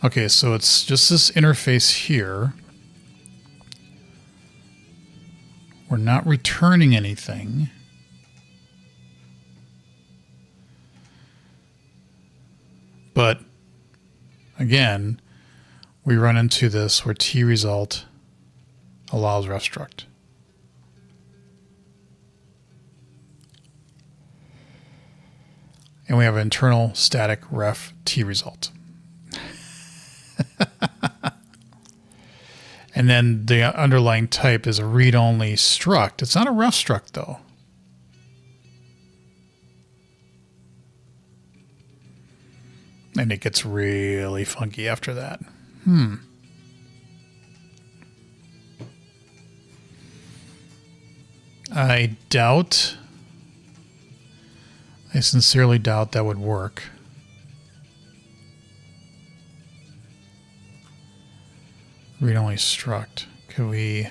Okay, so it's just this interface here. We're not returning anything. But again, we run into this where tResult allows ref struct. And we have internal static ref tResult. And then the underlying type is a read-only struct. It's not a ref struct, though. And it gets really funky after that. I sincerely doubt that would work. Read-only struct. Could we...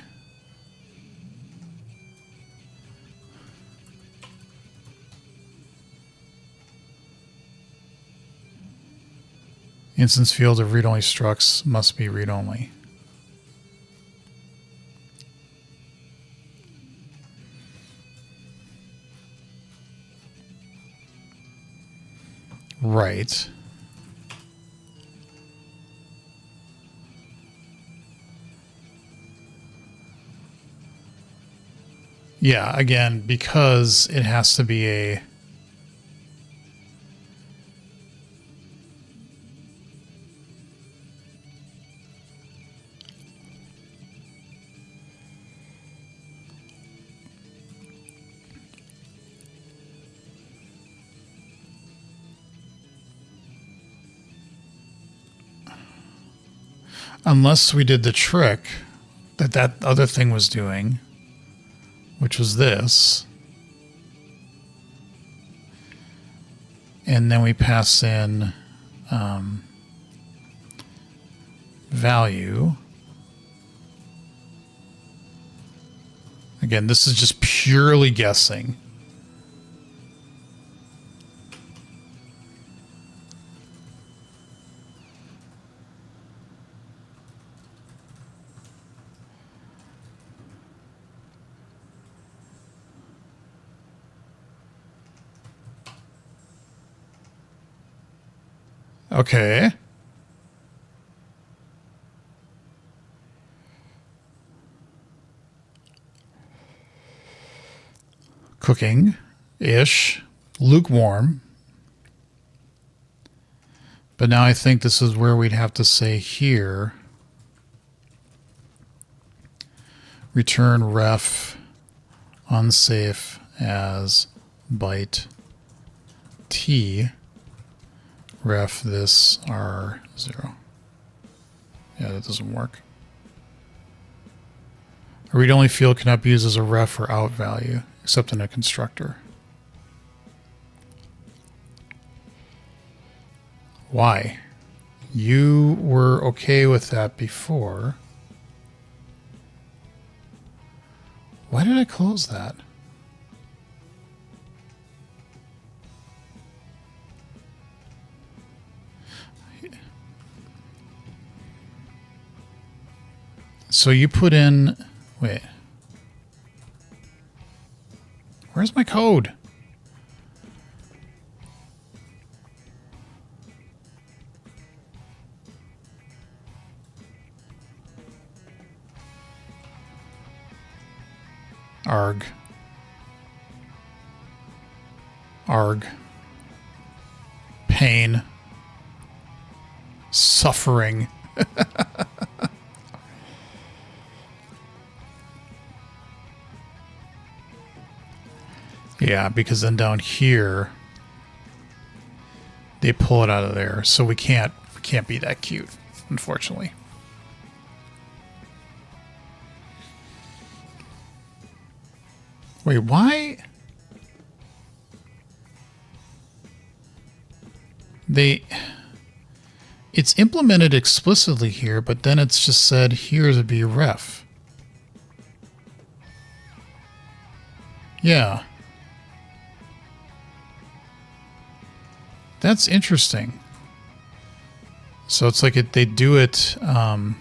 Instance field of read-only structs must be read-only. Right. Yeah, again, because it has to be a... Unless we did the trick that other thing was doing, which was this. and then we pass in value. Again, this is just purely guessing. Okay. Cooking-ish. Lukewarm. But now I think this is where we'd have to say here, return ref unsafe as byte t ref this R0. Yeah, that doesn't work. A read-only field cannot be used as a ref or out value, except in a constructor. Why? You were okay with that before. Why did I close that? So you put in... Wait. Where's my code? Arg. Arg. Pain. Suffering. Yeah, because then down here they pull it out of there, so we can't be that cute, unfortunately. Wait, why? It's implemented explicitly here, but then it's just said here's a be ref. Yeah. That's interesting. So it's like they do it. Oh.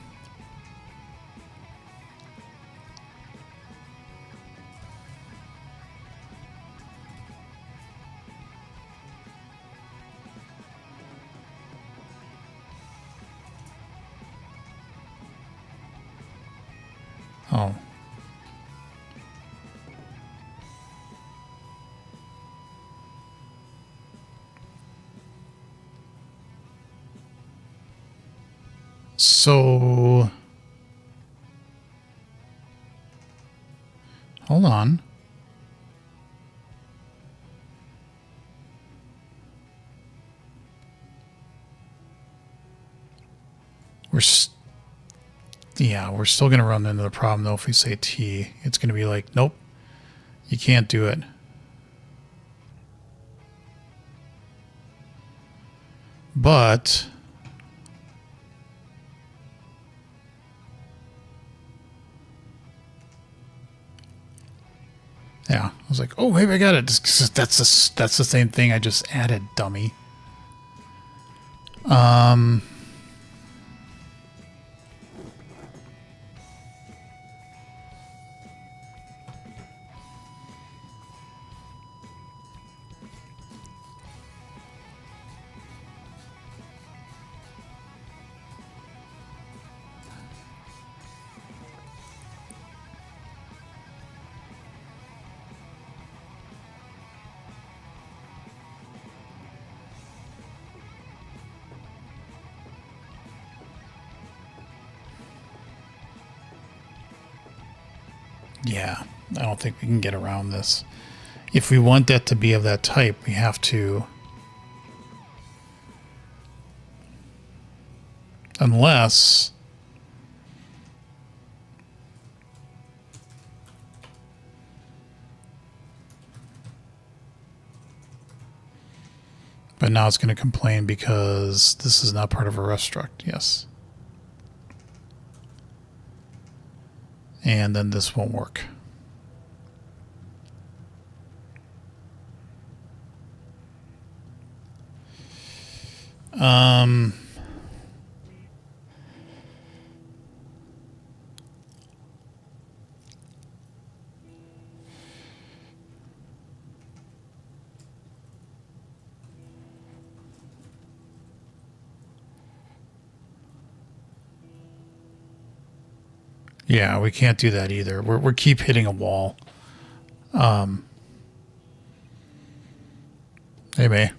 So, hold on. We're still going to run into the problem, though, if we say T. It's going to be like, nope, you can't do it. But... yeah, I was like, oh, maybe I got it. That's the same thing I just added, dummy. Yeah, I don't think we can get around this. If we want that to be of that type, we have to... unless... But now it's going to complain because this is not part of a ref struct. Yes. And then this won't work. Yeah, we can't do that either. We're keep hitting a wall. Hey, May.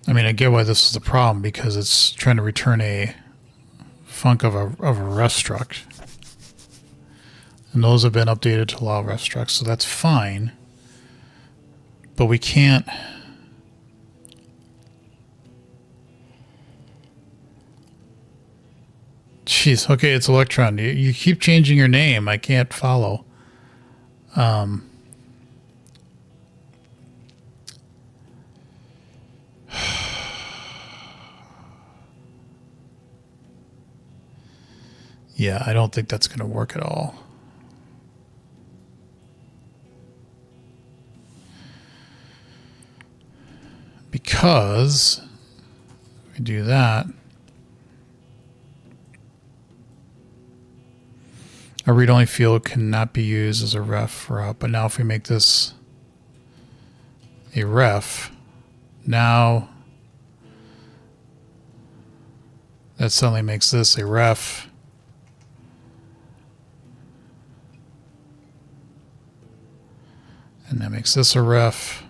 I mean, I get why this is a problem because it's trying to return a func of a ref struct. And those have been updated to allow ref structs, so that's fine. But we can't. Jeez, okay, it's Electron. You keep changing your name. I can't follow. Yeah, I don't think that's going to work at all. Because if we do that, a read-only field cannot be used as a ref for out. But now if we make this a ref, now that suddenly makes this a ref. And that makes this a ref.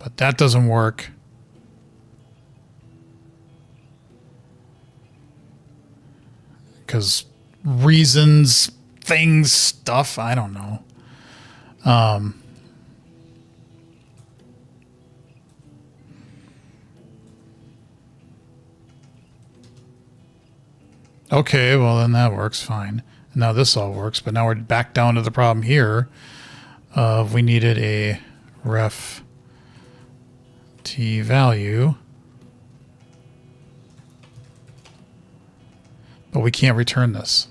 But that doesn't work. Because reasons, things, stuff, I don't know. Okay, well then that works fine. And now this all works, but now we're back down to the problem here of we needed a ref t value, but we can't return this.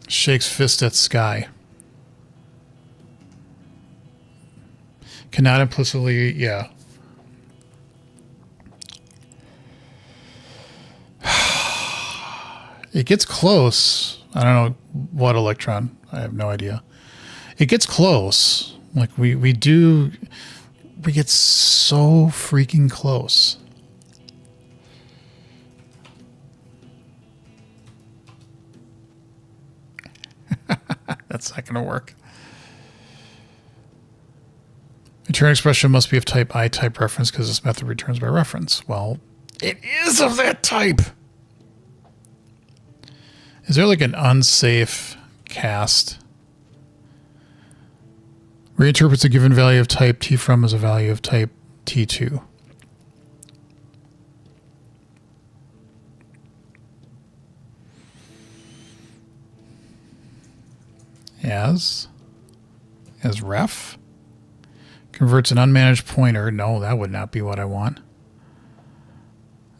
Shakes fist at sky. Cannot implicitly, yeah. It gets close. I don't know what electron. I have no idea. It gets close. Like we get so freaking close. That's not going to work. Return expression must be of type I-type reference because this method returns by reference. Well, it is of that type. Is there like an unsafe cast? Reinterprets a given value of type T from as a value of type T2. As ref. Converts an unmanaged pointer. No, that would not be what I want.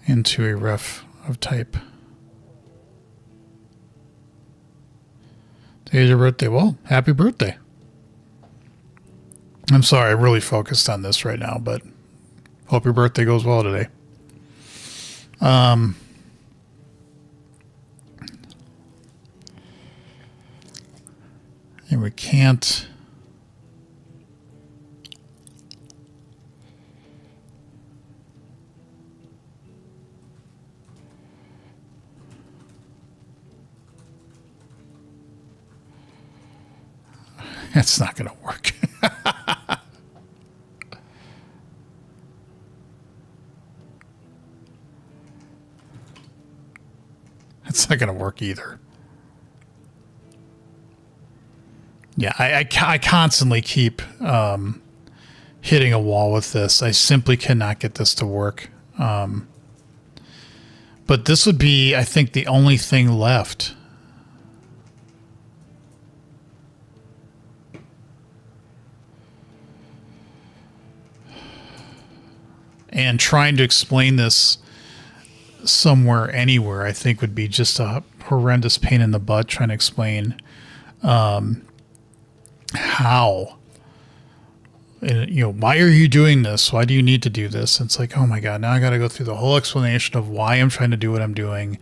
Into a ref of type. Today's your birthday. Well, happy birthday. I'm sorry, I really focused on this right now, but hope your birthday goes well today. And we can't. It's not going to work. It's not going to work either. Yeah, I constantly keep hitting a wall with this. I simply cannot get this to work. But this would be, I think, the only thing left. And trying to explain this somewhere, anywhere, I think would be just a horrendous pain in the butt trying to explain how. And, you know, why are you doing this? Why do you need to do this? And it's like, oh my God, now I got to go through the whole explanation of why I'm trying to do what I'm doing.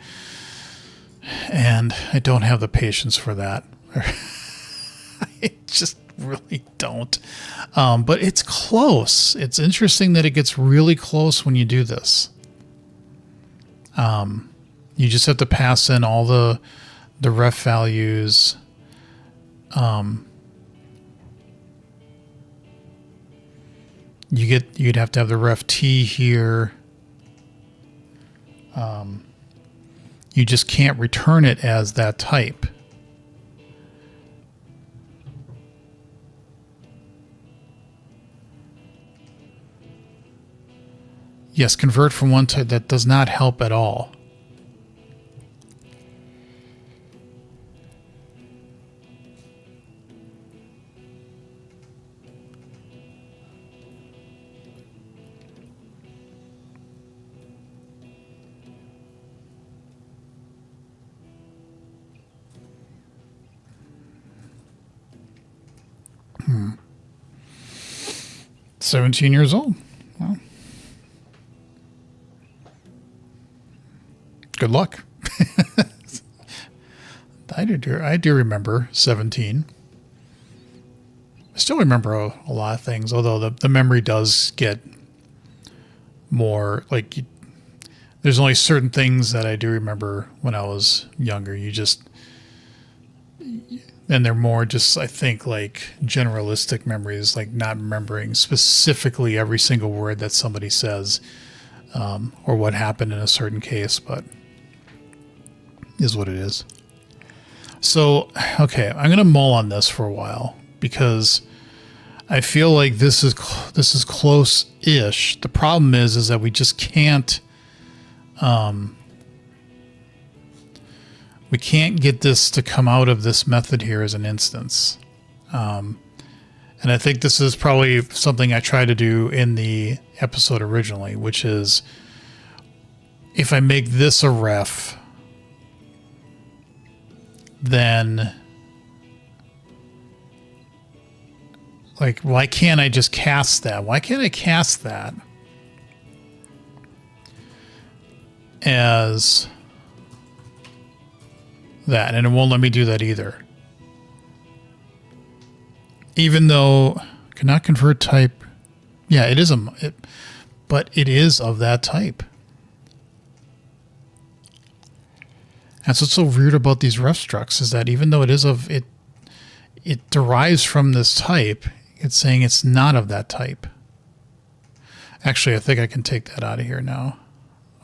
And I don't have the patience for that. I just really don't. But it's close. It's interesting that it gets really close when you do this. You just have to pass in all the ref values. You'd have to have the ref t here. You just can't return it as that type. Yes, convert from one type. That does not help at all. Hmm. 17 years old. Well, good luck. I do remember 17. I still remember a lot of things, although the memory does get more like there's only certain things that I do remember when I was younger. And they're more just, I think, like generalistic memories, like not remembering specifically every single word that somebody says or what happened in a certain case, but is what it is. So, okay, I'm going to mull on this for a while because I feel like this is close-ish. The problem is that we just can't we can't get this to come out of this method here as an instance. And I think this is probably something I tried to do in the episode originally, which is if I make this a ref, then like, why can't I just cast that? Why can't I cast that as that? And it won't let me do that either. Even though cannot convert type. Yeah, it is but it is of that type. That's what's so weird about these ref structs is that even though it is of it derives from this type, it's saying it's not of that type. Actually, I think I can take that out of here now.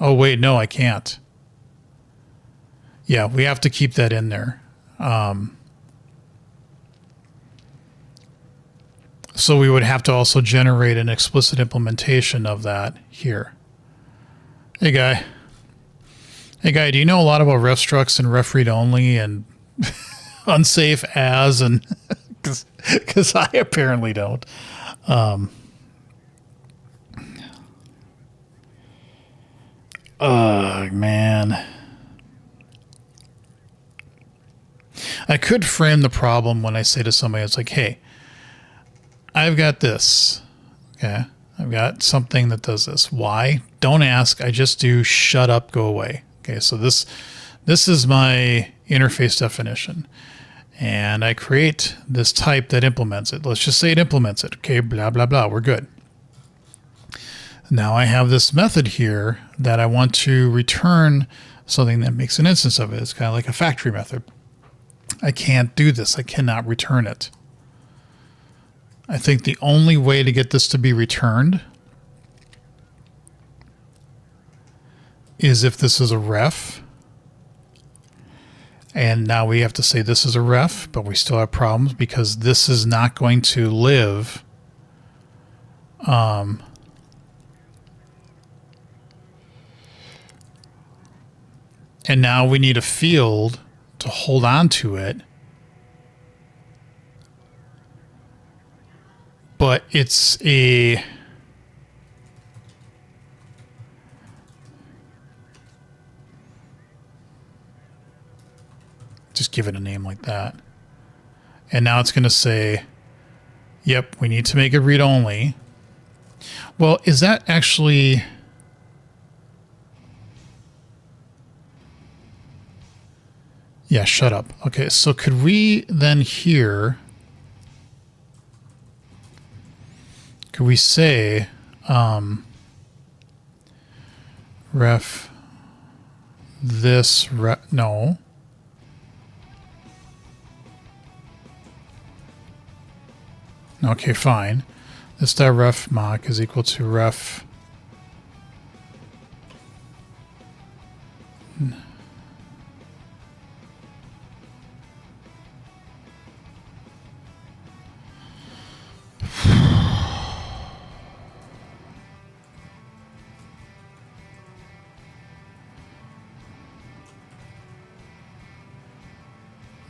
Oh, wait, no, I can't. Yeah, we have to keep that in there. So we would have to also generate an explicit implementation of that here. Hey, guy. Hey, guy, do you know a lot about ref structs and ref read only and unsafe as? And because I apparently don't. Oh, man. I could frame the problem when I say to somebody, it's like, hey, I've got this. Okay. I've got something that does this. Why? Don't ask. I just do shut up, go away. Okay. So this is my interface definition. And I create this type that implements it. Let's just say it implements it. Okay. Blah, blah, blah. We're good. Now I have this method here that I want to return something that makes an instance of it. It's kind of like a factory method. I can't do this. I cannot return it. I think the only way to get this to be returned is if this is a ref. And now we have to say this is a ref, but we still have problems because this is not going to live And now we need a field to hold on to it. But it's a... Just give it a name like that. And now it's going to say, yep, we need to make it read-only. Well, is that actually... Yeah, shut up. Okay, so could we then here... Could we say ref this no. Okay, fine. This dot ref mock is equal to ref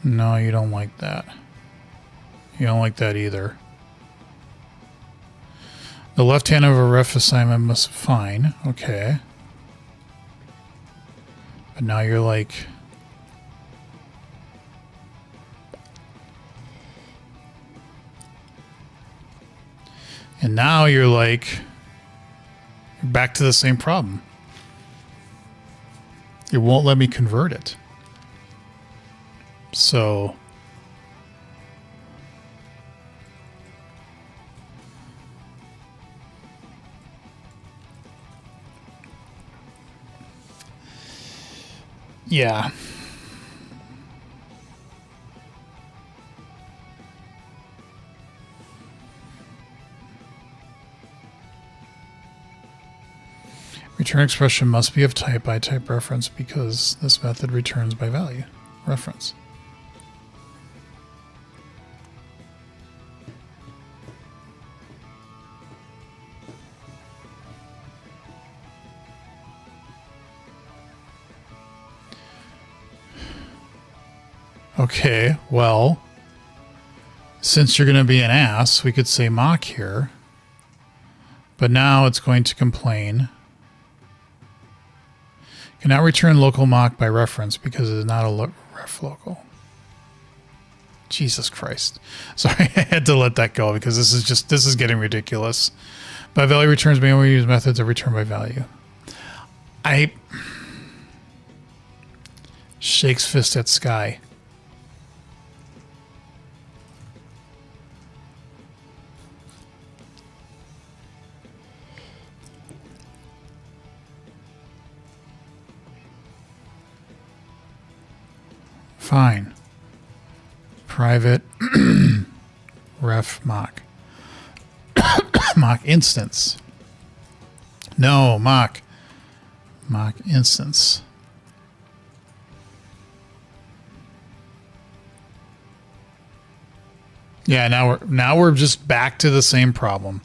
No, you don't like that. You don't like that either. The left hand of a ref assignment must fine. Okay. But now you're like... And now you're like... You're back to the same problem. It won't let me convert it. So... Yeah. Return expression must be of type by type reference because this method returns by value reference. Okay, well, since you're going to be an ass, we could say mock here. But now it's going to complain. Can now return local mock by reference because it is not a ref local. Jesus Christ. Sorry, I had to let that go because this is getting ridiculous. By value returns may only use methods of return by value. Shakes fist at sky. Fine. Private ref mock. Mock instance. No, mock instance. Yeah, now we're just back to the same problem.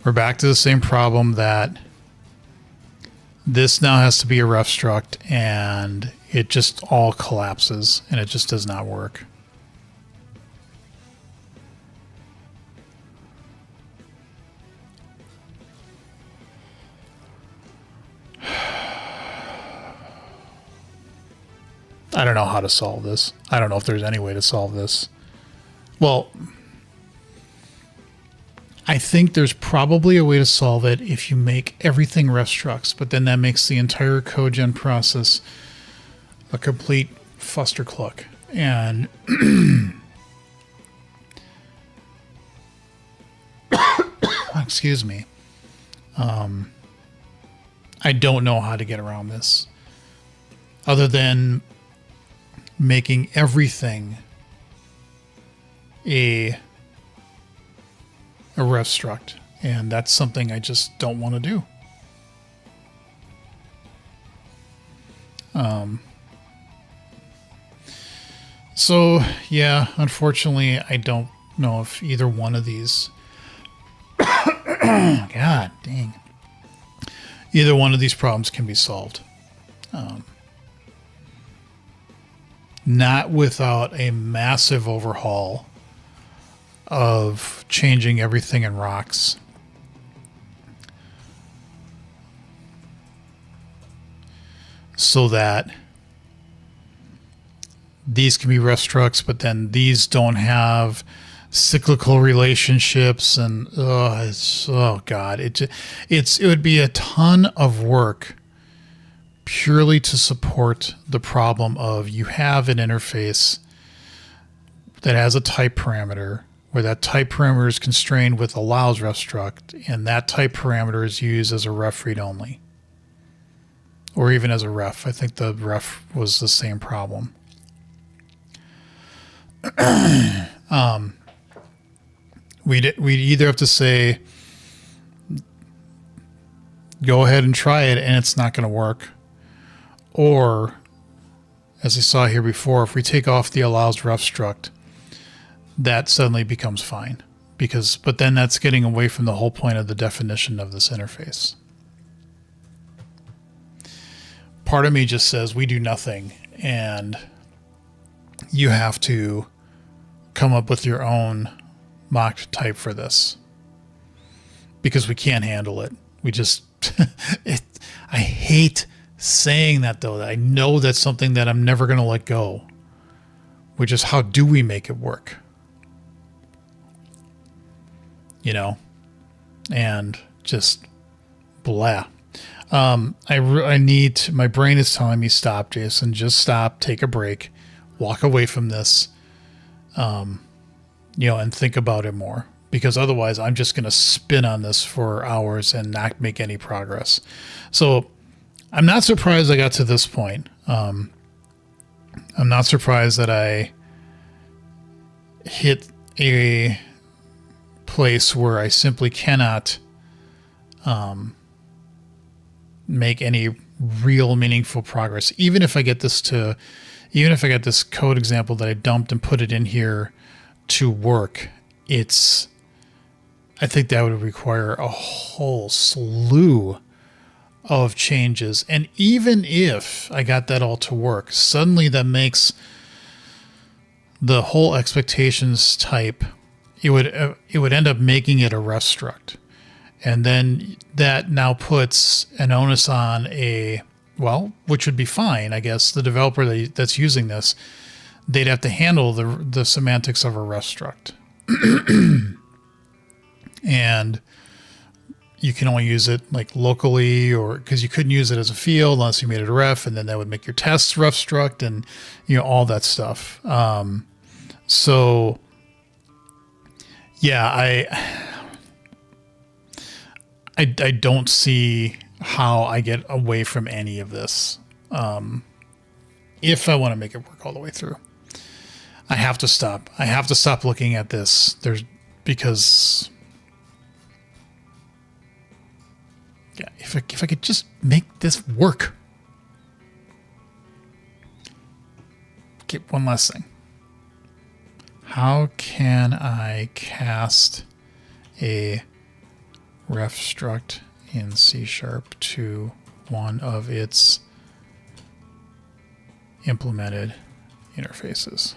We're back to the same problem that this now has to be a ref struct and it just all collapses and it just does not work. I don't know how to solve this. I don't know if there's any way to solve this. Well, I think there's probably a way to solve it if you make everything ref structs, but then that makes the entire code gen process a complete fustercluck. And excuse me. I don't know how to get around this other than making everything a ref struct, and that's something I just don't want to do. So yeah, unfortunately, I don't know if either one of these God dang. Either one of these problems can be solved. Not without a massive overhaul of changing everything in rocks. So that these can be ref structs, but then these don't have cyclical relationships, and it would be a ton of work purely to support the problem of you have an interface that has a type parameter where that type parameter is constrained with allows ref struct, and that type parameter is used as a ref read only, or even as a ref. I think the ref was the same problem. We'd either have to say, go ahead and try it, and it's not going to work. Or, as I saw here before, if we take off the allows ref struct, that suddenly becomes fine. But then that's getting away from the whole point of the definition of this interface. Part of me just says we do nothing, and you have to come up with your own mocked type for this, because we can't handle it. We just I hate saying that, though. I know that's something that I'm never going to let go, which is how do we make it work, and just blah. I need to, my brain is telling me stop, Jason, just stop, take a break, walk away from this, and think about it more, because otherwise I'm just going to spin on this for hours and not make any progress. So I'm not surprised I got to this point. I'm not surprised that I hit a place where I simply cannot make any real meaningful progress. Even if I get this code example that I dumped and put it in here to work, I think that would require a whole slew of changes. And even if I got that all to work, suddenly that makes the whole expectations type, it would end up making it a ref struct. And then that now puts an onus on which would be fine, I guess. The developer that's using this, they'd have to handle the semantics of a ref struct. And you can only use it like locally, or because you couldn't use it as a field unless you made it a ref, and then that would make your tests ref struct, and all that stuff. So yeah, I don't see how I get away from any of this. If I want to make it work all the way through, I have to stop. I have to stop looking at this. Because if I could just make this work. Okay, one last thing. How can I cast a ref struct in C# to one of its implemented interfaces?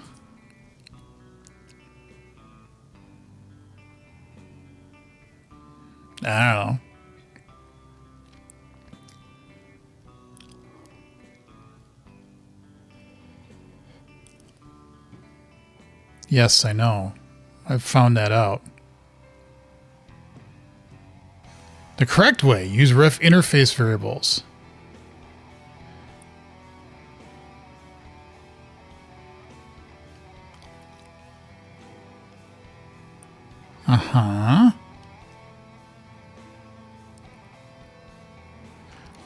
I don't know. Yes, I know. I've found that out. The correct way, use ref interface variables.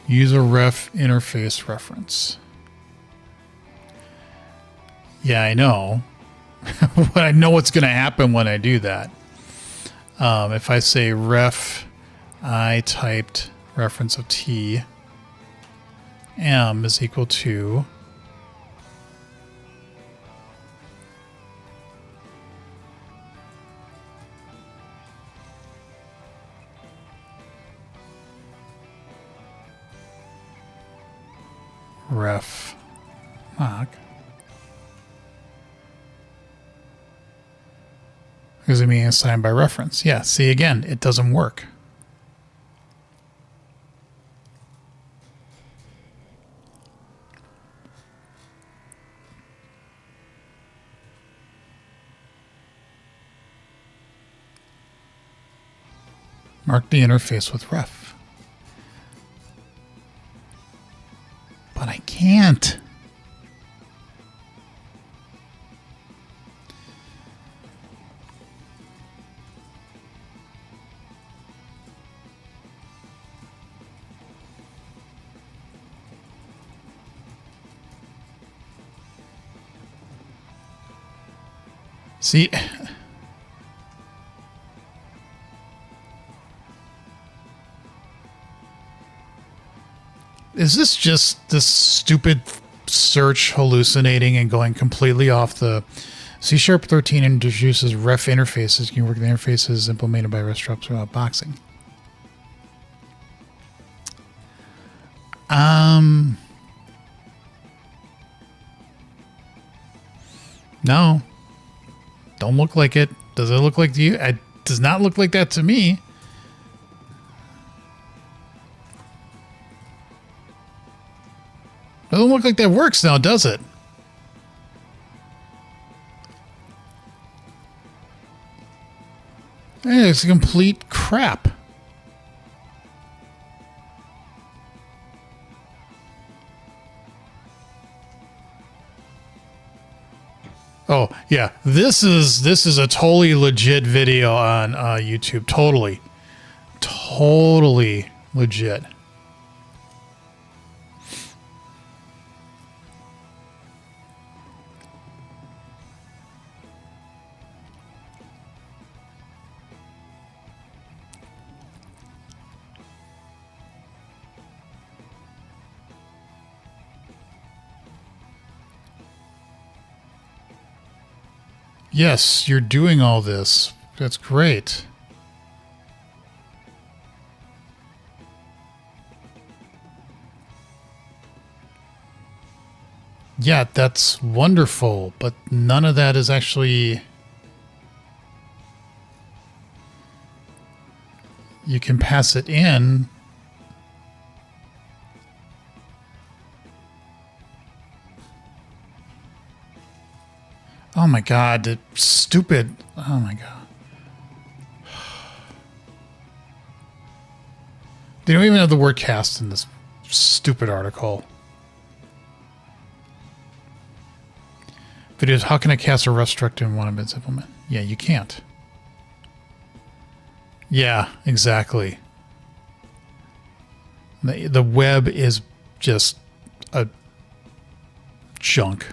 Use a ref interface reference. Yeah, I know. But I know what's going to happen when I do that. If I say ref I typed reference of T M is equal to ref mock. Because it means assigned by reference. Yeah, see again, it doesn't work. Mark the interface with ref. But I can't. See, is this just this stupid search hallucinating and going completely off the C# 13 introduces ref interfaces. You can work the interfaces implemented by ref structs without boxing. No. Don't look like it. Does it look like to you? It does not look like that to me. Doesn't look like that works now, does it? It's complete crap. Oh, yeah. This is a totally legit video on YouTube. Totally legit. Yes, you're doing all this. That's great. Yeah, that's wonderful, but none of that is actually... You can pass it in. Oh my god, the stupid... Oh my god. They don't even have the word cast in this stupid article. Videos, how can I cast a ref struct in one of its implement? Yeah, you can't. Yeah, exactly. The web is just a junk.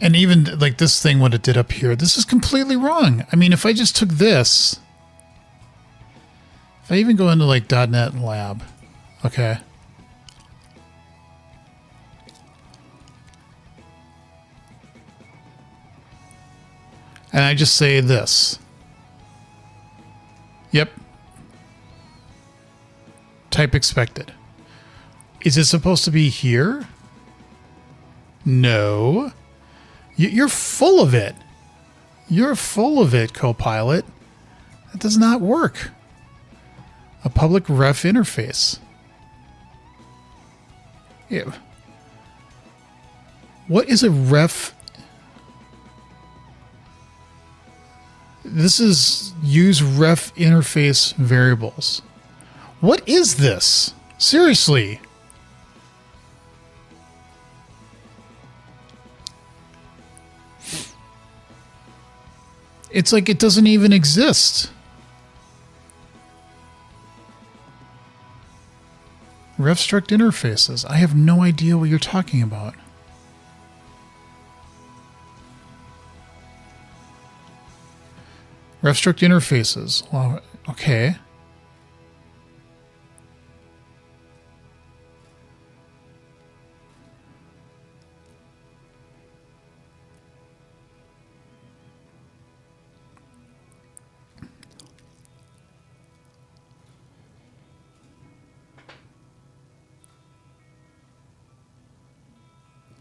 And even like this thing, what it did up here, this is completely wrong. I mean, if I just took this, if I even go into like .NET Lab, okay. And I just say this. Yep. Type expected. Is it supposed to be here? No. You're full of it. You're full of it, Copilot. That does not work. A public ref interface. Ew. What is a ref? This is use ref interface variables. What is this? Seriously. It's like it doesn't even exist. Ref struct interfaces. I have no idea what you're talking about. Ref struct interfaces. Well, okay.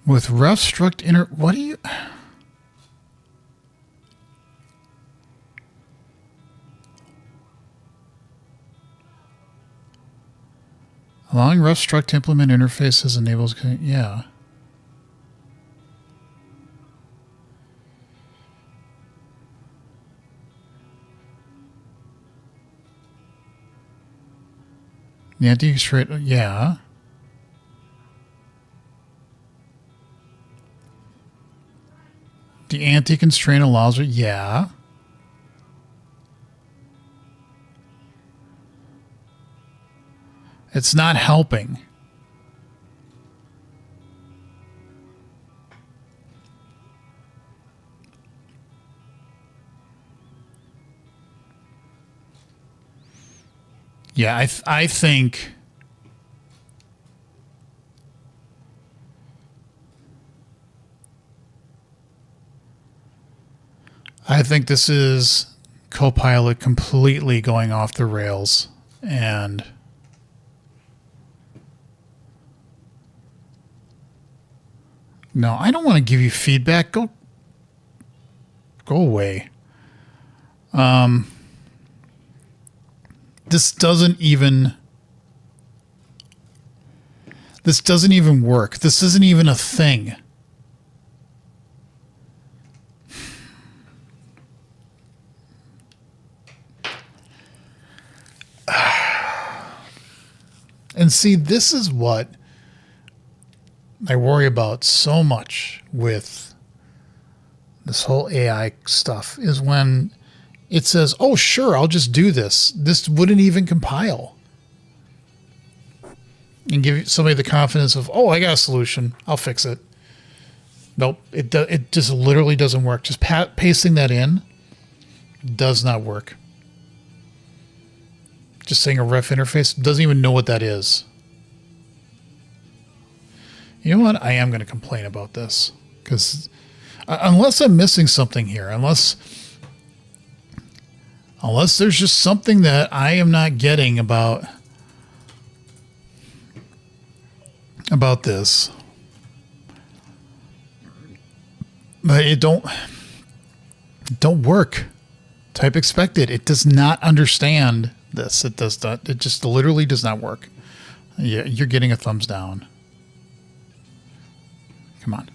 With ref struct inner, what do you... Allowing ref struct to implement interfaces enables... Yeah. The anti-constraint... Yeah. The anti-constraint allows... Yeah. It's not helping. Yeah, I think... I think this is Copilot completely going off the rails, and... No, I don't want to give you feedback. Go away. This doesn't even work. This isn't even a thing. And see, this is what I worry about so much with this whole AI stuff, is when it says, oh, sure, I'll just do this. This wouldn't even compile. And give somebody the confidence of, oh, I got a solution. I'll fix it. Nope, it just literally doesn't work. Just pasting that in does not work. Just saying a ref interface, doesn't even know what that is. You know what? I am going to complain about this, because unless I'm missing something here, unless there's just something that I am not getting about this, but it don't work. Type expected. It does not understand this. It does not. It just literally does not work. Yeah, you're getting a thumbs down. Come on.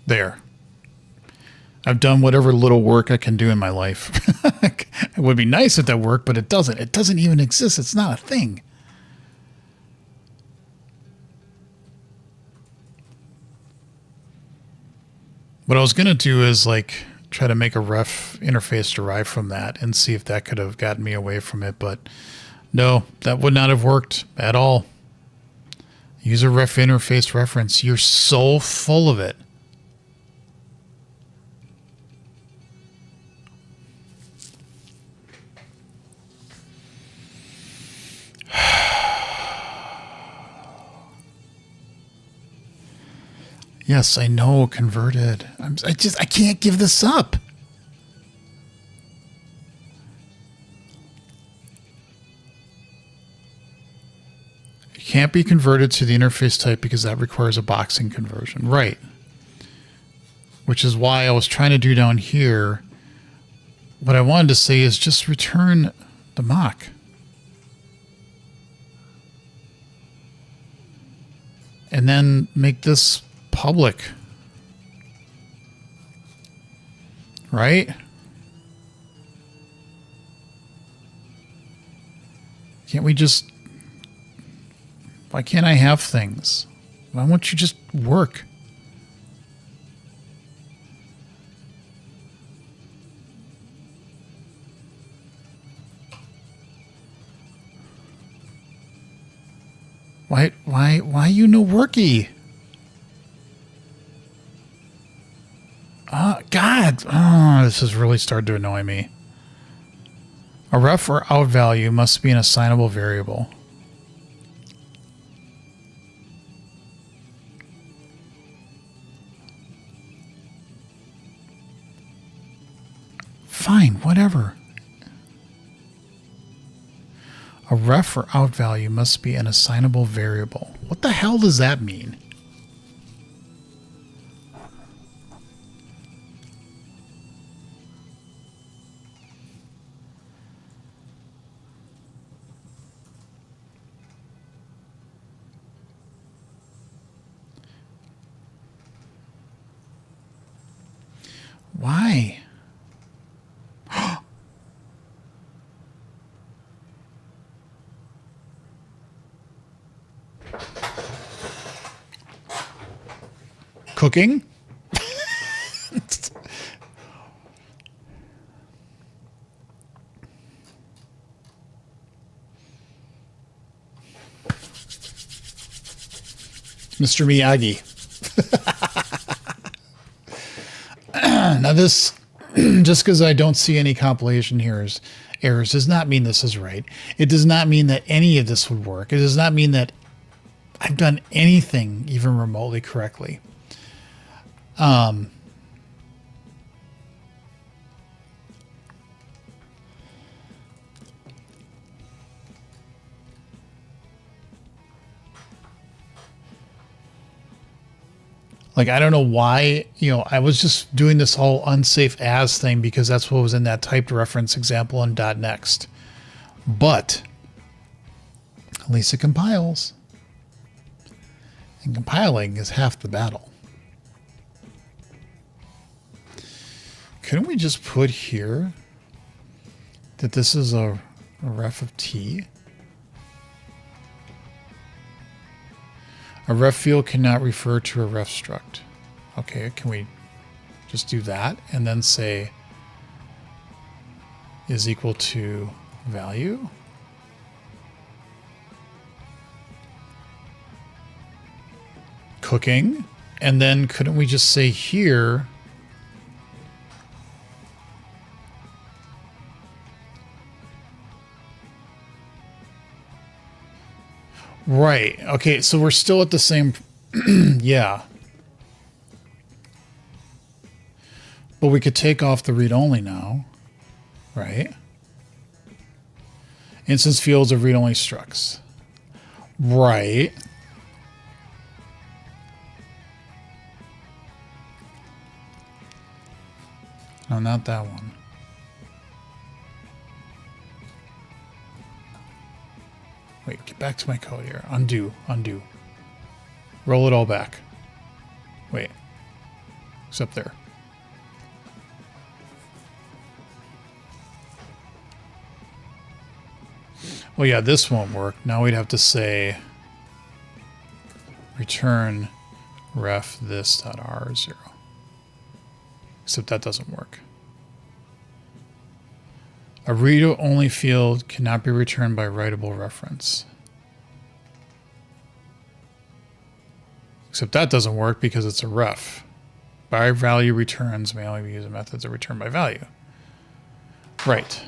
There. I've done whatever little work I can do in my life. It would be nice if that worked, but it doesn't. It doesn't even exist. It's not a thing. What I was going to do is like try to make a ref interface derived from that and see if that could have gotten me away from it. But no, that would not have worked at all. User ref interface reference. You're so full of it. Yes, I know, converted. I can't give this up. It can't be converted to the interface type because that requires a boxing conversion. Right. Which is why I was trying to do down here. What I wanted to say is just return the mock. And then make this public, right? Can't we just, why can't I have things? Why won't you just work? Why you no worky? God, this has really started to annoy me. A ref or out value must be an assignable variable. Fine, whatever. A ref or out value must be an assignable variable. What the hell does that mean? Why? Cooking? Mr. Miyagi. Now this, just because I don't see any compilation errors does not mean this is right. It does not mean that any of this would work. It does not mean that I've done anything even remotely correctly. Like, I don't know why, I was just doing this whole unsafe as thing because that's what was in that typed reference example in .next. But at least it compiles. And compiling is half the battle. Couldn't we just put here that this is a ref of t? A ref field cannot refer to a ref struct. Okay, can we just do that and then say is equal to value? Cooking. And then couldn't we just say here right. Okay, so we're still at the same yeah. But we could take off the read-only now, right? Instance fields of read-only structs. Right. No, not that one. Wait, get back to my code here. Undo. Roll it all back. Wait. It's up there. Well, yeah, this won't work. Now we'd have to say return ref this.r0. Except that doesn't work. A read-only field cannot be returned by writable reference. Except that doesn't work because it's a ref. By value returns may only be used in methods of return by value. Right.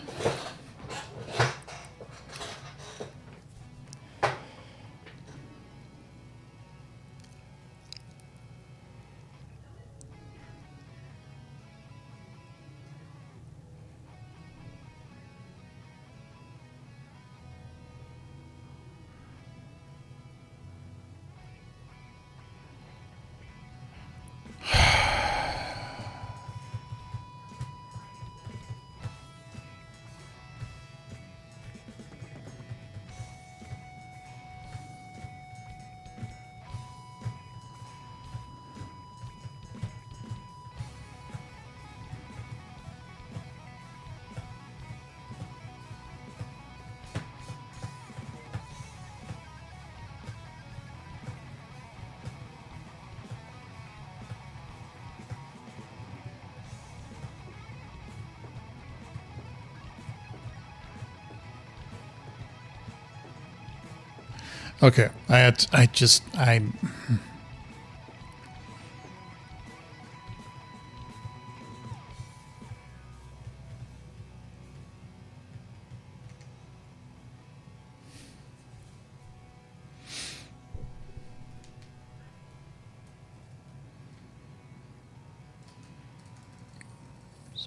Okay. I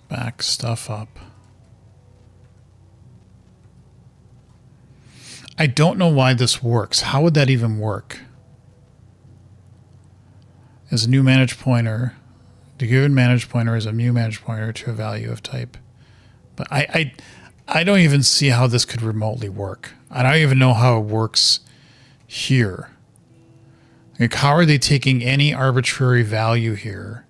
back stuff up. I don't know why this works. How would that even work? As a new managed pointer, the given managed pointer is a new managed pointer to a value of type. But I don't even see how this could remotely work. I don't even know how it works here. Like, how are they taking any arbitrary value here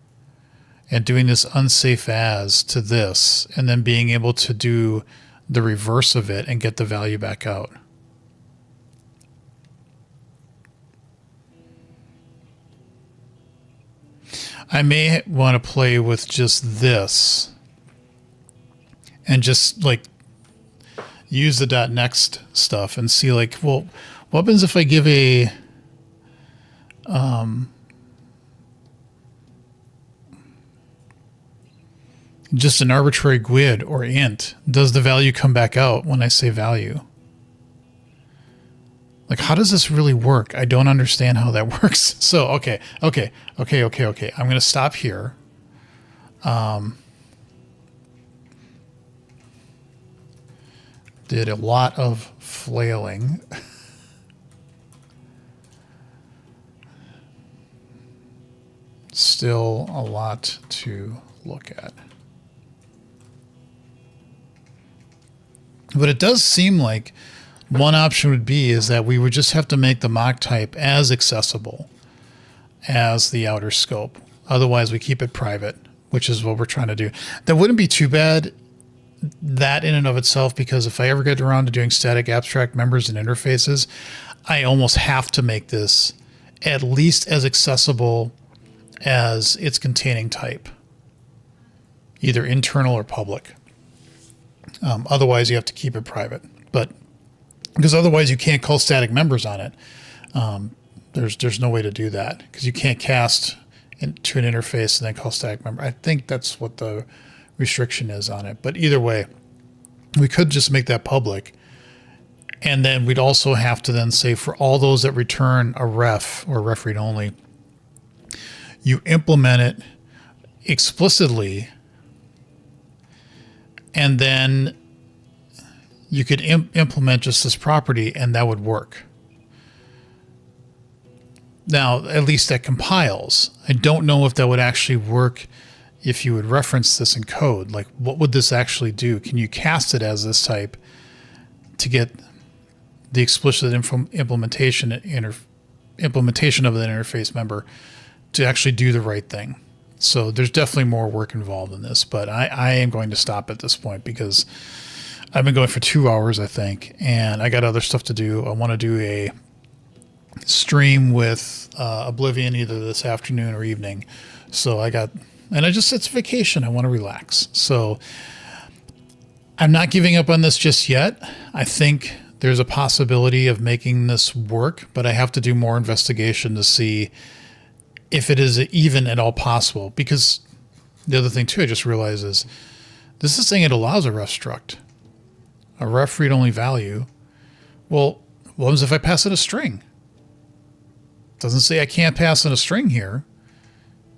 and doing this unsafe as to this and then being able to do the reverse of it and get the value back out? I may want to play with just this and just like use the .next stuff and see like, well, what happens if I give a just an arbitrary GUID or int? Does the value come back out when I say value? Like, how does this really work? I don't understand how that works. So, okay. I'm going to stop here. Did a lot of flailing. Still a lot to look at. But it does seem like one option would be is that we would just have to make the mock type as accessible as the outer scope. Otherwise, we keep it private, which is what we're trying to do. That wouldn't be too bad, that in and of itself, because if I ever get around to doing static abstract members and interfaces, I almost have to make this at least as accessible as its containing type, either internal or public. Otherwise, you have to keep it private. But because otherwise you can't call static members on it. There's no way to do that because you can't cast into an interface and then call static member. I think that's what the restriction is on it. But either way, we could just make that public. And then we'd also have to then say for all those that return a ref or ref read only, you implement it explicitly, and then you could implement just this property and that would work. Now, at least that compiles. I don't know if that would actually work if you would reference this in code. Like, what would this actually do? Can you cast it as this type to get the explicit implementation of the interface member to actually do the right thing? So there's definitely more work involved in this, but I am going to stop at this point because I've been going for 2 hours, I think, and I got other stuff to do. I want to do a stream with Oblivion either this afternoon or evening. So it's vacation. I want to relax. So I'm not giving up on this just yet. I think there's a possibility of making this work, but I have to do more investigation to see if it is even at all possible. Because the other thing too, I just realized is this is saying it allows a ref struct. A ref read only value. Well, what happens if I pass it a string? It doesn't say I can't pass in a string here.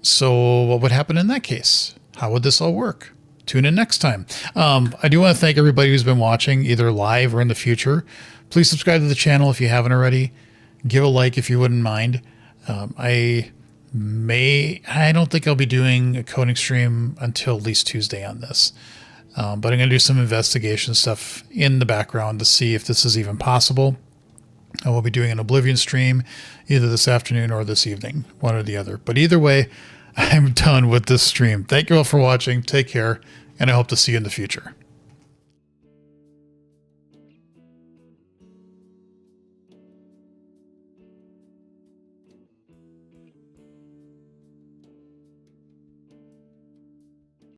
So what would happen in that case? How would this all work? Tune in next time. I do want to thank everybody who's been watching either live or in the future. Please subscribe to the channel if you haven't already. Give a like if you wouldn't mind. I don't think I'll be doing a coding stream until at least Tuesday on this. But I'm going to do some investigation stuff in the background to see if this is even possible. I will be doing an Oblivion stream either this afternoon or this evening, one or the other. But either way, I'm done with this stream. Thank you all for watching. Take care, and I hope to see you in the future.